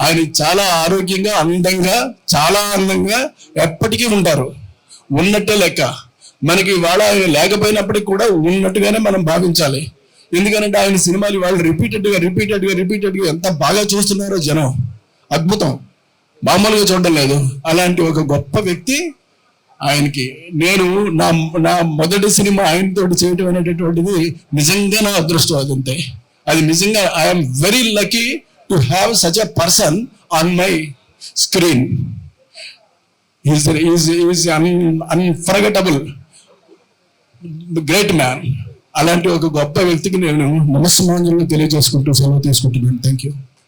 ఆయన చాలా ఆరోగ్యంగా చాలా అందంగా ఎప్పటికీ ఉంటారు, ఉన్నట్టే లెక్క. మనకి ఇవాళ ఆయన లేకపోయినప్పటికీ కూడా ఉన్నట్టుగానే మనం భావించాలి. ఎందుకంటే ఆయన సినిమాలు ఇవాళ రిపీటెడ్గా ఎంత బాగా చూస్తున్నారో జనం, అద్భుతం, మామూలుగా చూడడం లేదు. అలాంటి ఒక గొప్ప వ్యక్తి ఆయనకి నేను నా మొదటి సినిమా ఆయనతో చేయటం అనేటటువంటిది నిజంగా నా అదృష్టం. అదంతే, అది నిజంగా I'm very lucky to have such a person on my screen. Is unforgettable, great man. అలాంటి ఒక గొప్ప వ్యక్తికి నేను నమస్సమాంజలు తెలియజేసుకుంటూ సెలవు తీసుకుంటున్నాను. Thank you.